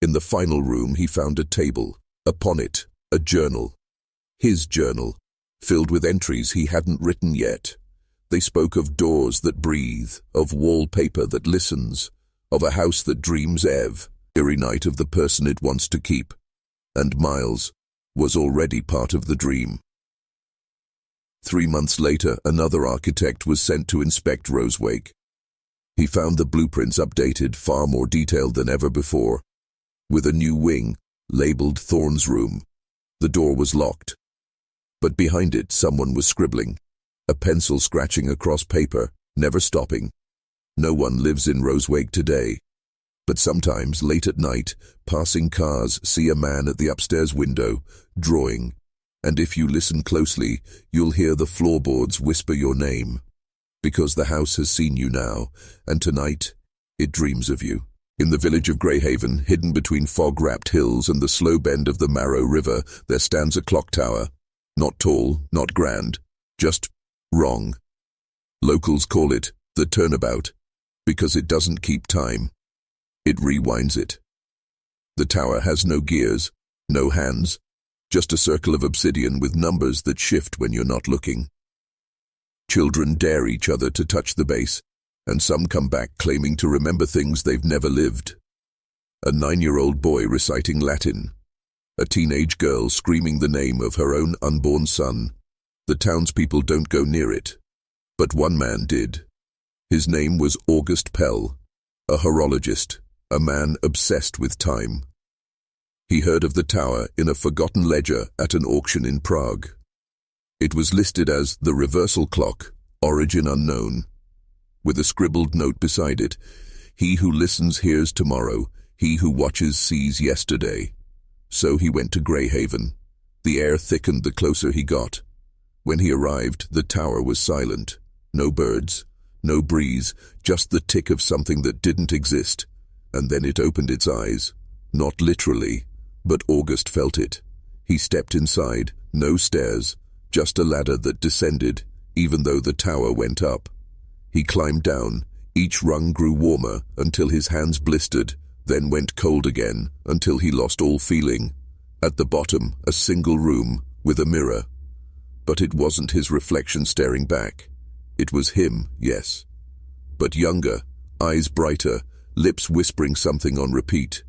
In the final room he found a table, upon it, a journal. His journal, filled with entries he hadn't written yet. They spoke of doors that breathe, of wallpaper that listens, of a house that dreams eerie night of the person it wants to keep. And Miles was already part of the dream. 3 months later, another architect was sent to inspect Rosewake. He found the blueprints updated, far more detailed than ever before. With a new wing, labeled Thorn's Room, the door was locked. But behind it, someone was scribbling, a pencil scratching across paper, never stopping. No one lives in Rosewake today. But sometimes, late at night, passing cars see a man at the upstairs window, drawing, and if you listen closely, you'll hear the floorboards whisper your name. Because the house has seen you now, and tonight, it dreams of you. In the village of Greyhaven, hidden between fog-wrapped hills and the slow bend of the Marrow River, there stands a clock tower. Not tall, not grand, just wrong. Locals call it the turnabout, because it doesn't keep time. It rewinds it. The tower has no gears, no hands, just a circle of obsidian with numbers that shift when you're not looking. Children dare each other to touch the base, and some come back claiming to remember things they've never lived. A 9-year-old boy reciting Latin. A teenage girl screaming the name of her own unborn son. The townspeople don't go near it. But one man did. His name was August Pell, a horologist, a man obsessed with time. He heard of the tower in a forgotten ledger at an auction in Prague. It was listed as the reversal clock, origin unknown. With a scribbled note beside it, he who listens hears tomorrow, he who watches sees yesterday. So he went to Greyhaven. The air thickened the closer he got. When he arrived, the tower was silent. No birds, no breeze, just the tick of something that didn't exist. And then it opened its eyes. Not literally, but August felt it. He stepped inside, no stairs, just a ladder that descended, even though the tower went up. He climbed down. Each rung grew warmer until his hands blistered, then went cold again until he lost all feeling. At the bottom, a single room with a mirror. But it wasn't his reflection staring back. It was him, yes. But younger, eyes brighter, lips whispering something on repeat.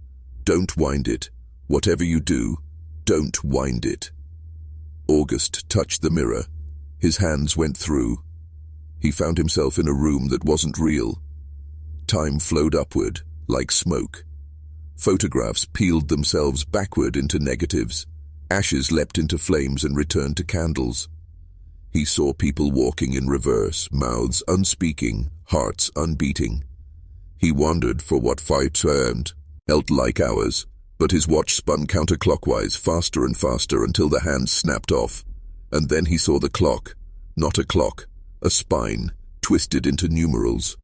Don't wind it. Whatever you do, don't wind it. August touched the mirror. His hands went through. He found himself in a room that wasn't real. Time flowed upward, like smoke. Photographs peeled themselves backward into negatives. Ashes leapt into flames and returned to candles. He saw people walking in reverse, mouths unspeaking, hearts unbeating. He wondered for what fights earned, felt like hours, but his watch spun counterclockwise, faster and faster until the hands snapped off. And then he saw the clock. Not a clock, a spine, twisted into numerals.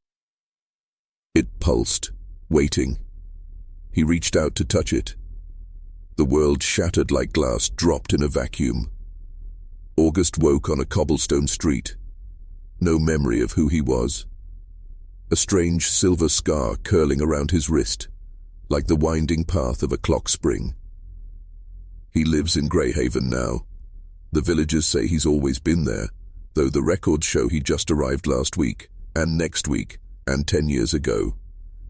It pulsed, waiting. He reached out to touch it. The world shattered like glass, dropped in a vacuum. August woke on a cobblestone street. No memory of who he was. A strange silver scar curling around his wrist, like the winding path of a clock spring. He lives in Greyhaven now. The villagers say he's always been there, though the records show he just arrived last week, and next week, and 10 years ago.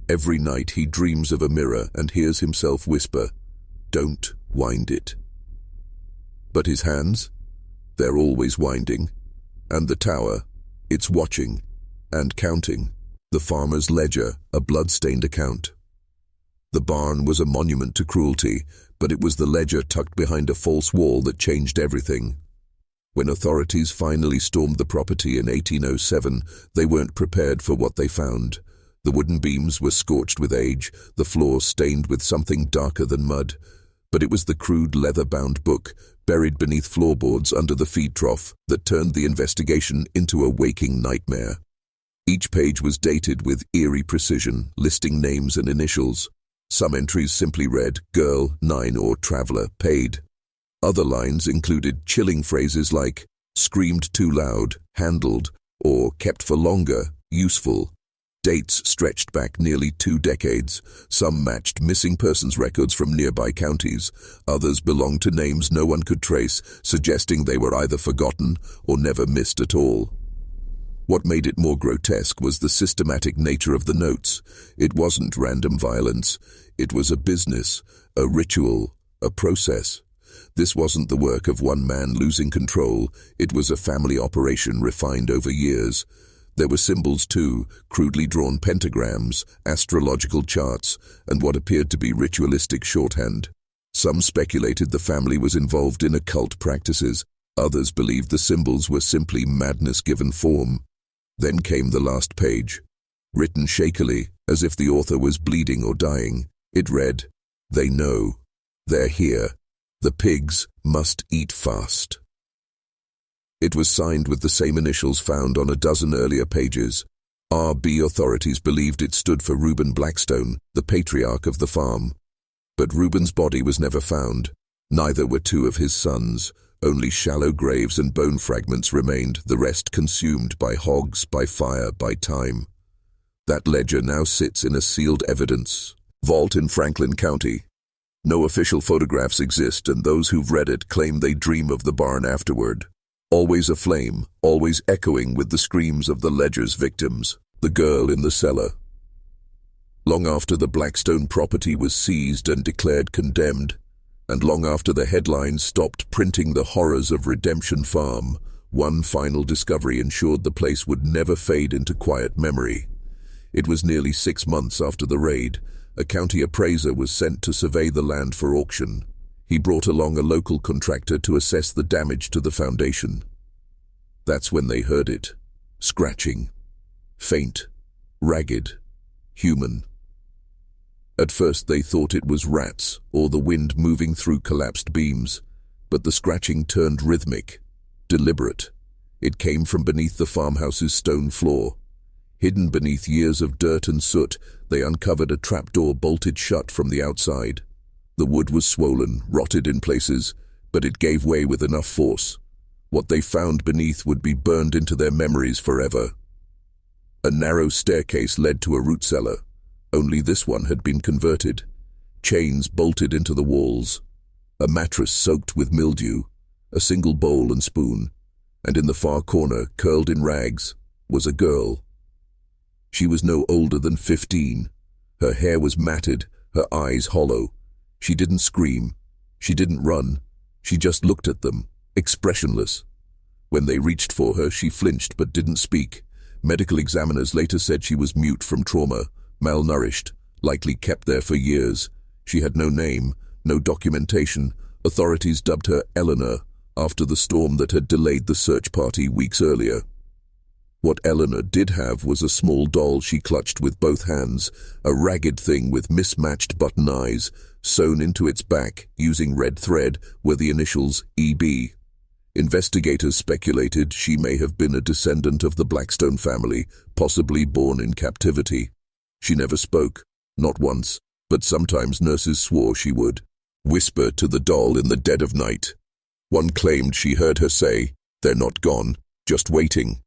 Every night he dreams of a mirror and hears himself whisper, "Don't wind it." But his hands? They're always winding. And the tower, it's watching and counting. The farmer's ledger, a blood-stained account. The barn was a monument to cruelty, but it was the ledger tucked behind a false wall that changed everything. When authorities finally stormed the property in 1807, they weren't prepared for what they found. The wooden beams were scorched with age, the floor stained with something darker than mud. But it was the crude leather-bound book, buried beneath floorboards under the feed trough, that turned the investigation into a waking nightmare. Each page was dated with eerie precision, listing names and initials. Some entries simply read, "Girl, 9" or "Traveler, paid." Other lines included chilling phrases like, "Screamed too loud, handled," or "Kept for longer, useful." Dates stretched back nearly 2 decades. Some matched missing persons records from nearby counties. Others belonged to names no one could trace, suggesting they were either forgotten or never missed at all. What made it more grotesque was the systematic nature of the notes. It wasn't random violence. It was a business, a ritual, a process. This wasn't the work of one man losing control. It was a family operation refined over years. There were symbols too, crudely drawn pentagrams, astrological charts, and what appeared to be ritualistic shorthand. Some speculated the family was involved in occult practices. Others believed the symbols were simply madness given form. Then came the last page. Written shakily, as if the author was bleeding or dying, it read, "They know. They're here. The pigs must eat fast." It was signed with the same initials found on a dozen earlier pages. RB authorities believed it stood for Reuben Blackstone, the patriarch of the farm. But Reuben's body was never found. Neither were 2 of his sons. Only shallow graves and bone fragments remained, the rest consumed by hogs, by fire, by time. That ledger now sits in a sealed evidence vault in Franklin County. No official photographs exist, and those who've read it claim they dream of the barn afterward. Always aflame, always echoing with the screams of the ledger's victims, the girl in the cellar. Long after the Blackstone property was seized and declared condemned, and long after the headlines stopped printing the horrors of Redemption Farm, one final discovery ensured the place would never fade into quiet memory. It was nearly 6 months after the raid. A county appraiser was sent to survey the land for auction. He brought along a local contractor to assess the damage to the foundation. That's when they heard it. Scratching. Faint. Ragged. Human. At first they thought it was rats or the wind moving through collapsed beams, but the scratching turned rhythmic, deliberate. It came from beneath the farmhouse's stone floor. Hidden beneath years of dirt and soot, they uncovered a trapdoor bolted shut from the outside. The wood was swollen, rotted in places, but it gave way with enough force. What they found beneath would be burned into their memories forever. A narrow staircase led to a root cellar. Only this one had been converted. Chains bolted into the walls. A mattress soaked with mildew. A single bowl and spoon. And in the far corner, curled in rags, was a girl. She was no older than 15. Her hair was matted, her eyes hollow. She didn't scream. She didn't run. She just looked at them, expressionless. When they reached for her, she flinched but didn't speak. Medical examiners later said she was mute from trauma, malnourished, likely kept there for years. She had no name, no documentation. Authorities dubbed her Eleanor, after the storm that had delayed the search party weeks earlier. What Eleanor did have was a small doll she clutched with both hands, a ragged thing with mismatched button eyes. Sewn into its back, using red thread, were the initials EB. Investigators speculated she may have been a descendant of the Blackstone family, possibly born in captivity. She never spoke, not once, but sometimes nurses swore she would whisper to the doll in the dead of night. One claimed she heard her say, "They're not gone, just waiting."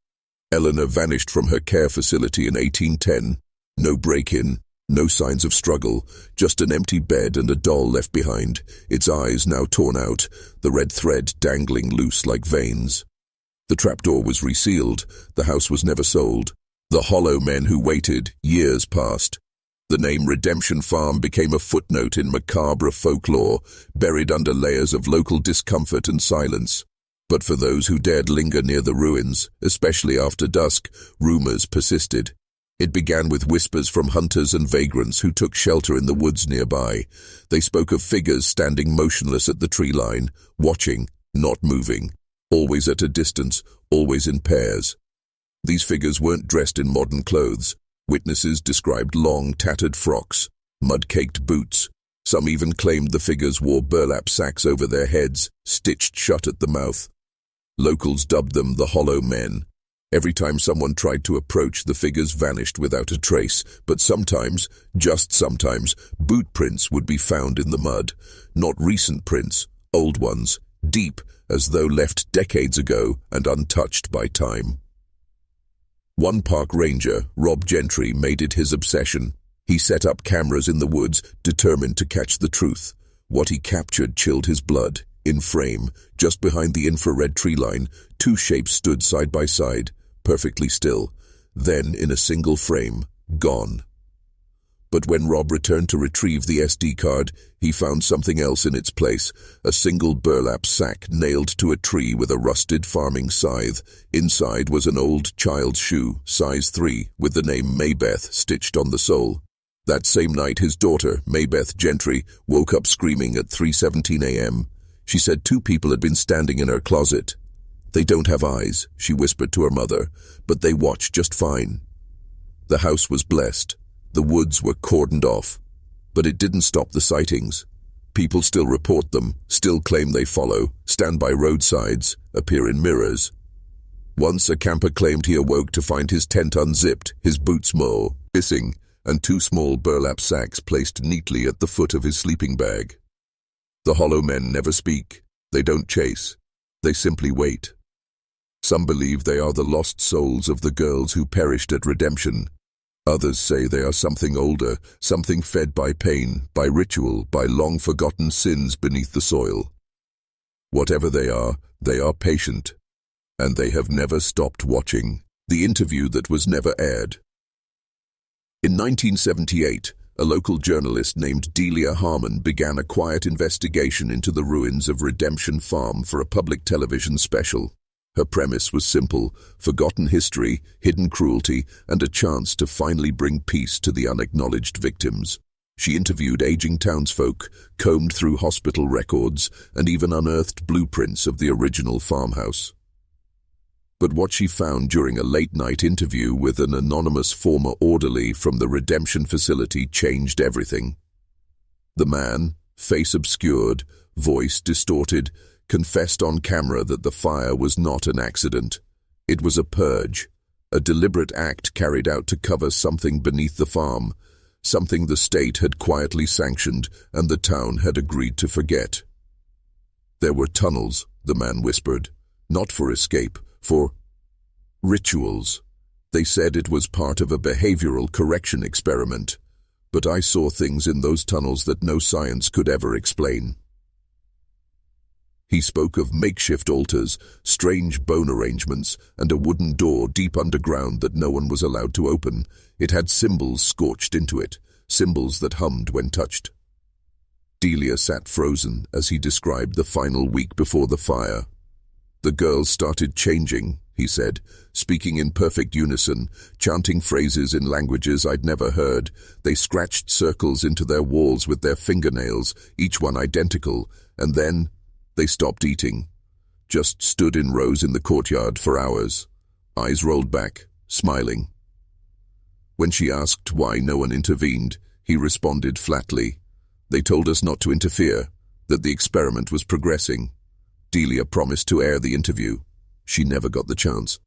Eleanor vanished from her care facility in 1810. No break-in, no signs of struggle, just an empty bed and a doll left behind, its eyes now torn out, the red thread dangling loose like veins. The trapdoor was resealed, the house was never sold. The hollow men who waited, years passed. The name Redemption Farm became a footnote in macabre folklore, buried under layers of local discomfort and silence. But for those who dared linger near the ruins, especially after dusk, rumors persisted. It began with whispers from hunters and vagrants who took shelter in the woods nearby. They spoke of figures standing motionless at the tree line, watching, not moving, always at a distance, always in pairs. These figures weren't dressed in modern clothes. Witnesses described long, tattered frocks, mud-caked boots. Some even claimed the figures wore burlap sacks over their heads, stitched shut at the mouth. Locals dubbed them the Hollow Men. Every time someone tried to approach, the figures vanished without a trace, but sometimes, just sometimes, boot prints would be found in the mud. Not recent prints, old ones, deep, as though left decades ago and untouched by time. One park ranger, Rob Gentry, made it his obsession. He set up cameras in the woods, determined to catch the truth. What he captured chilled his blood. In frame, just behind the infrared tree line, two shapes stood side by side, perfectly still. Then, in a single frame, gone. But when Rob returned to retrieve the SD card, he found something else in its place, a single burlap sack nailed to a tree with a rusted farming scythe. Inside was an old child's shoe, size 3, with the name Maybeth stitched on the sole. That same night, his daughter, Maybeth Gentry, woke up screaming at 3:17 a.m. She said 2 people had been standing in her closet. "They don't have eyes," she whispered to her mother, "but they watch just fine." The house was blessed. The woods were cordoned off. But it didn't stop the sightings. People still report them, still claim they follow, stand by roadsides, appear in mirrors. Once a camper claimed he awoke to find his tent unzipped, his boots missing, and 2 small burlap sacks placed neatly at the foot of his sleeping bag. The Hollow Men never speak. They don't chase. They simply wait. Some believe they are the lost souls of the girls who perished at Redemption. Others say they are something older, something fed by pain, by ritual, by long-forgotten sins beneath the soil. Whatever they are patient. And they have never stopped watching. The interview that was never aired. In 1978, a local journalist named Delia Harmon began a quiet investigation into the ruins of Redemption Farm for a public television special. Her premise was simple: forgotten history, hidden cruelty, and a chance to finally bring peace to the unacknowledged victims. She interviewed aging townsfolk, combed through hospital records, and even unearthed blueprints of the original farmhouse. But what she found during a late-night interview with an anonymous former orderly from the Redemption facility changed everything. The man, face obscured, voice distorted, confessed on camera that the fire was not an accident. It was a purge, a deliberate act carried out to cover something beneath the farm, something the state had quietly sanctioned and the town had agreed to forget. There were tunnels, the man whispered, not for escape, for rituals. They said it was part of a behavioral correction experiment, but I saw things in those tunnels that no science could ever explain. He spoke of makeshift altars, strange bone arrangements, and a wooden door deep underground that no one was allowed to open. It had symbols scorched into it, symbols that hummed when touched. Delia sat frozen as he described the final week before the fire. "The girls started changing," he said, speaking in perfect unison, chanting phrases in languages I'd never heard. They scratched circles into their walls with their fingernails, each one identical, and then they stopped eating, just stood in rows in the courtyard for hours, eyes rolled back, smiling. When she asked why no one intervened, he responded flatly, "They told us not to interfere, that the experiment was progressing. Delia promised to air the interview. She never got the chance.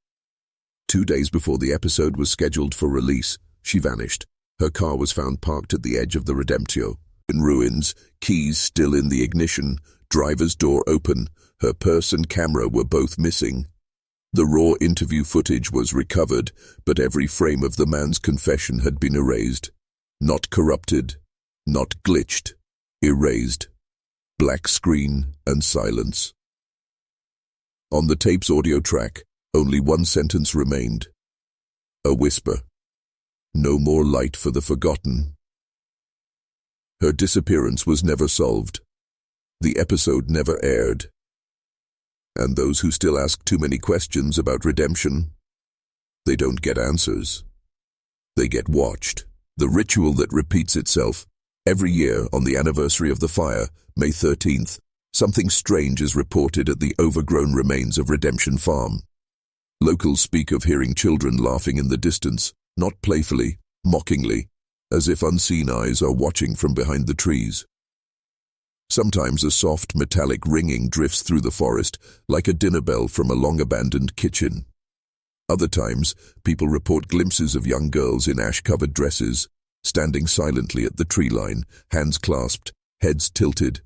2 days before the episode was scheduled for release, she vanished. Her car was found parked at the edge of the Redemptio, in ruins, keys still in the ignition, driver's door open. Her purse and camera were both missing. The raw interview footage was recovered, but every frame of the man's confession had been erased. Not corrupted, not glitched, erased. Black screen and silence. On the tape's audio track, only one sentence remained. A whisper. No more light for the forgotten. Her disappearance was never solved. The episode never aired. And those who still ask too many questions about redemption, they don't get answers. They get watched. The ritual that repeats itself. Every year on the anniversary of the fire, May 13th, something strange is reported at the overgrown remains of Redemption Farm. Locals speak of hearing children laughing in the distance, not playfully, mockingly, as if unseen eyes are watching from behind the trees. Sometimes a soft metallic ringing drifts through the forest, like a dinner bell from a long-abandoned kitchen. Other times, people report glimpses of young girls in ash-covered dresses, standing silently at the tree line, hands clasped, heads tilted,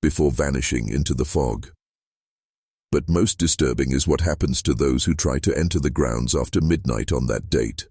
before vanishing into the fog. But most disturbing is what happens to those who try to enter the grounds after midnight on that date.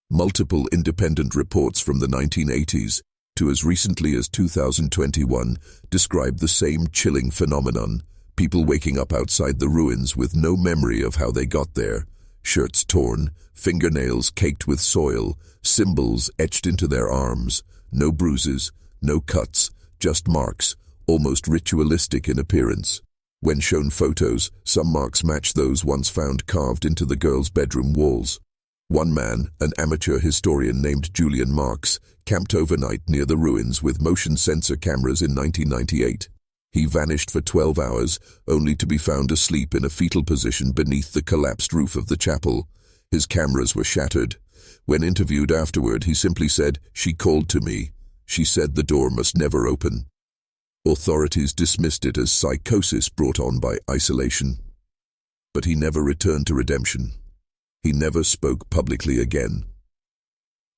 Multiple independent reports from the 1980s to as recently as 2021 describe the same chilling phenomenon, people waking up outside the ruins with no memory of how they got there, shirts torn, fingernails caked with soil, symbols etched into their arms, no bruises, no cuts, just marks, almost ritualistic in appearance. When shown photos, some marks match those once found carved into the girls' bedroom walls. One man, an amateur historian named Julian Marks, camped overnight near the ruins with motion sensor cameras in 1998. He vanished for 12 hours, only to be found asleep in a fetal position beneath the collapsed roof of the chapel. His cameras were shattered. When interviewed afterward, he simply said, "She called to me. She said the door must never open." Authorities dismissed it as psychosis brought on by isolation. But he never returned to Redemption. He never spoke publicly again.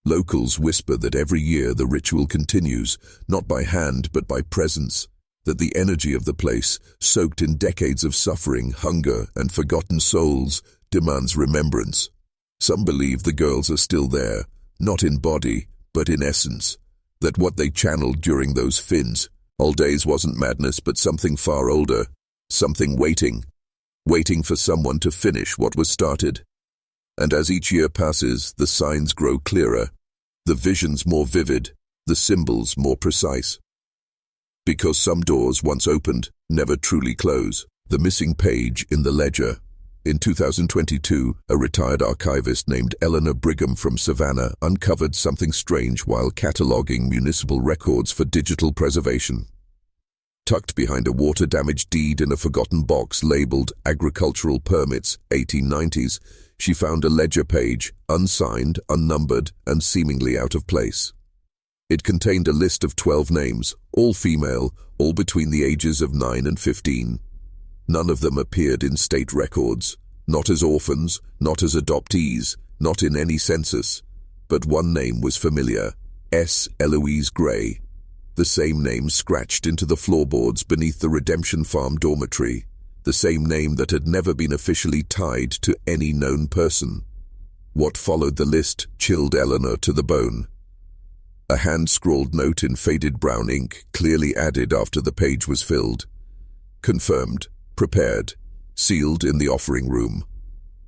Locals whisper that every year the ritual continues, not by hand but by presence, that the energy of the place, soaked in decades of suffering, hunger, and forgotten souls, demands remembrance. Some believe the girls are still there, not in body, but in essence, that what they channeled during those fins, old days wasn't madness but something far older, something waiting for someone to finish what was started. And as each year passes, the signs grow clearer, the visions more vivid, the symbols more precise. Because some doors once opened, never truly close. The missing page in the ledger. In 2022, a retired archivist named Eleanor Brigham from Savannah uncovered something strange while cataloging municipal records for digital preservation. Tucked behind a water-damaged deed in a forgotten box labeled Agricultural Permits, 1890s, she found a ledger page, unsigned, unnumbered, and seemingly out of place. It contained a list of 12 names, all female, all between the ages of 9 and 15. None of them appeared in state records, not as orphans, not as adoptees, not in any census. But one name was familiar, S. Eloise Gray. The same name scratched into the floorboards beneath the Redemption Farm dormitory. The same name that had never been officially tied to any known person. What followed the list chilled Eleanor to the bone. A hand-scrawled note in faded brown ink, clearly added after the page was filled. Confirmed, prepared, sealed in the offering room.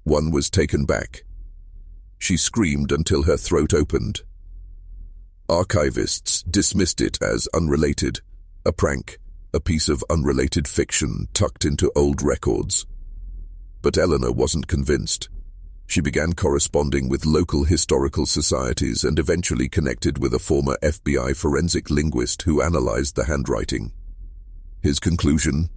One was taken back. She screamed until her throat opened. Archivists dismissed it as unrelated, a prank, a piece of unrelated fiction tucked into old records. But Eleanor wasn't convinced. She began corresponding with local historical societies and eventually connected with a former FBI forensic linguist who analyzed the handwriting. His conclusion?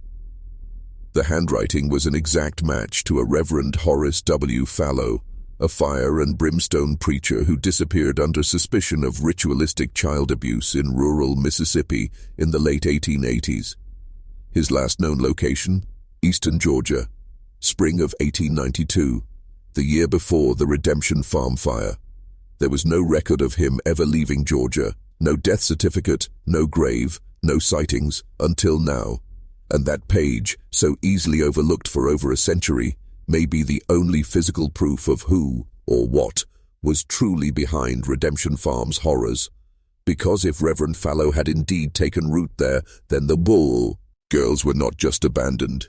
The handwriting was an exact match to a Reverend Horace W. Fallow, a fire and brimstone preacher who disappeared under suspicion of ritualistic child abuse in rural Mississippi in the late 1880s. His last known location, Eastern Georgia, spring of 1892, the year before the Redemption Farm fire. There was no record of him ever leaving Georgia, no death certificate, no grave, no sightings, until now. And that page, so easily overlooked for over a century, may be the only physical proof of who, or what, was truly behind Redemption Farm's horrors. Because if Reverend Fallow had indeed taken root there, then the bull girls were not just abandoned.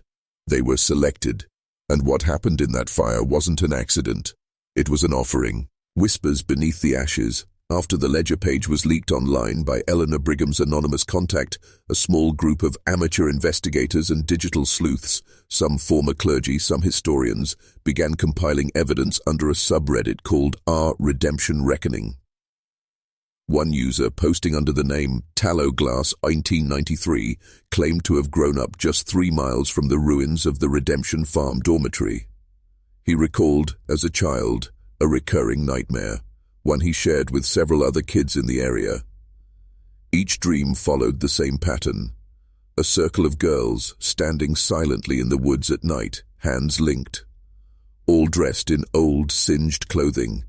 They were selected. And what happened in that fire wasn't an accident. It was an offering. Whispers beneath the ashes. After the ledger page was leaked online by Eleanor Brigham's anonymous contact, a small group of amateur investigators and digital sleuths, some former clergy, some historians, began compiling evidence under a subreddit called Our Redemption Reckoning. One user, posting under the name Tallow Glass 1993, claimed to have grown up just 3 miles from the ruins of the Redemption Farm dormitory. He recalled, as a child, a recurring nightmare, one he shared with several other kids in the area. Each dream followed the same pattern. A circle of girls standing silently in the woods at night, hands linked, all dressed in old, singed clothing.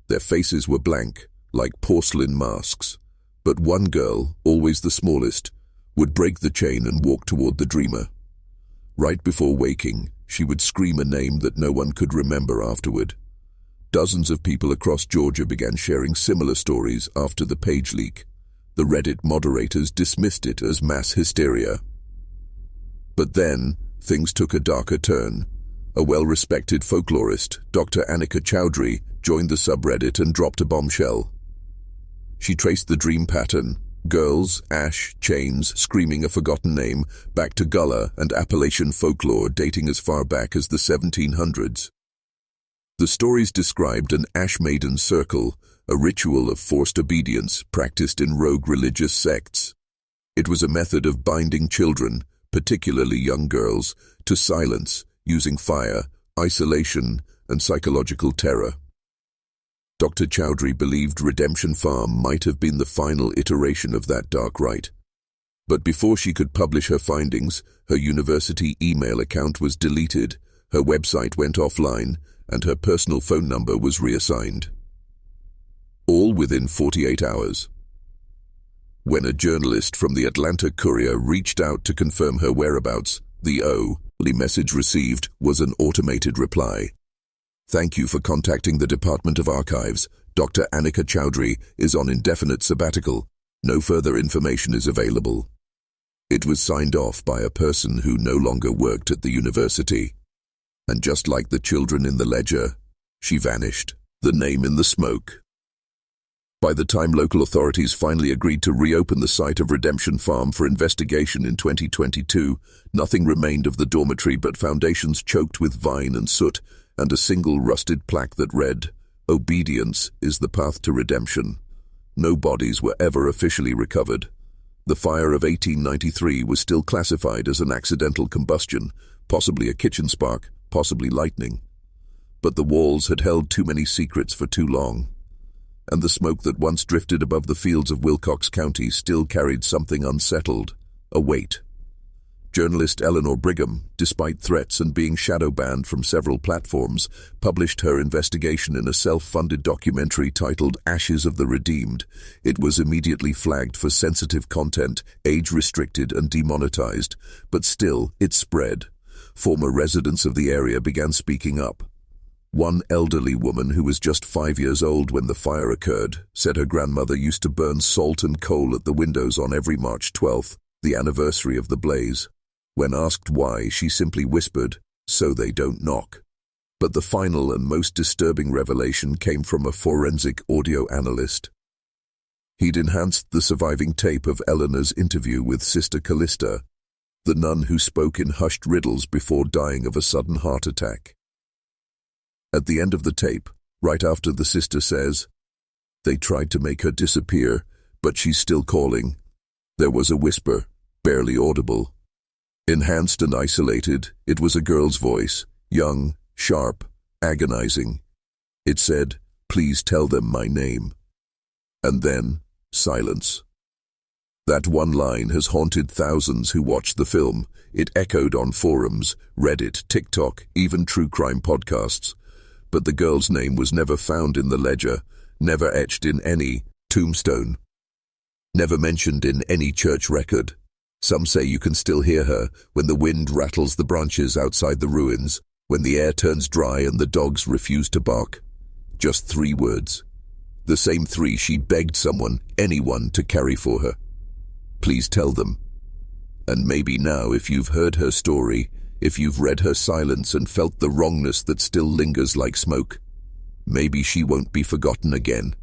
Their faces were blank, like porcelain masks, but one girl, always the smallest, would break the chain and walk toward the dreamer. Right before waking, she would scream a name that no one could remember afterward. Dozens of people across Georgia began sharing similar stories after the page leak. The Reddit moderators dismissed it as mass hysteria. But then, things took a darker turn. A well-respected folklorist, Dr. Anika Chowdhury, joined the subreddit and dropped a bombshell. She traced the dream pattern, girls, ash, chains, screaming a forgotten name, back to Gullah and Appalachian folklore dating as far back as the 1700s. The stories described an ash maiden circle, a ritual of forced obedience practiced in rogue religious sects. It was a method of binding children, particularly young girls, to silence, using fire, isolation, and psychological terror. Dr. Chowdhury believed Redemption Farm might have been the final iteration of that dark rite. But before she could publish her findings, her university email account was deleted, her website went offline, and her personal phone number was reassigned. All within 48 hours. When a journalist from the Atlanta Courier reached out to confirm her whereabouts, the only message received was an automated reply. Thank you for contacting the Department of Archives. Dr. Anika Chowdhury is on indefinite sabbatical. No further information is available. It was signed off by a person who no longer worked at the university. And just like the children in the ledger, she vanished, the name in the smoke. By the time local authorities finally agreed to reopen the site of Redemption Farm for investigation in 2022, nothing remained of the dormitory but foundations choked with vine and soot, and a single rusted plaque that read, "Obedience is the path to redemption." No bodies were ever officially recovered. The fire of 1893 was still classified as an accidental combustion, possibly a kitchen spark, possibly lightning. But the walls had held too many secrets for too long, and the smoke that once drifted above the fields of Wilcox County still carried something unsettled, a weight. Journalist Eleanor Brigham, despite threats and being shadow banned from several platforms, published her investigation in a self-funded documentary titled Ashes of the Redeemed. It was immediately flagged for sensitive content, age-restricted and demonetized, but still, it spread. Former residents of the area began speaking up. One elderly woman who was just 5 years old when the fire occurred said her grandmother used to burn salt and coal at the windows on every March 12th, the anniversary of the blaze. When asked why, she simply whispered, "So they don't knock." But the final and most disturbing revelation came from a forensic audio analyst. He'd enhanced the surviving tape of Eleanor's interview with Sister Callista, the nun who spoke in hushed riddles before dying of a sudden heart attack. At the end of the tape, right after the sister says, "They tried to make her disappear, but she's still calling," there was a whisper, barely audible. Enhanced and isolated, it was a girl's voice, young, sharp, agonizing. It said, "Please tell them my name." And then, silence. That one line has haunted thousands who watched the film. It echoed on forums, Reddit, TikTok, even true crime podcasts. But the girl's name was never found in the ledger, never etched in any tombstone, never mentioned in any church record. Some say you can still hear her when the wind rattles the branches outside the ruins, when the air turns dry and the dogs refuse to bark. Just 3 words. The same 3 she begged someone, anyone, to carry for her. Please tell them. And maybe now, if you've heard her story, if you've read her silence and felt the wrongness that still lingers like smoke, maybe she won't be forgotten again.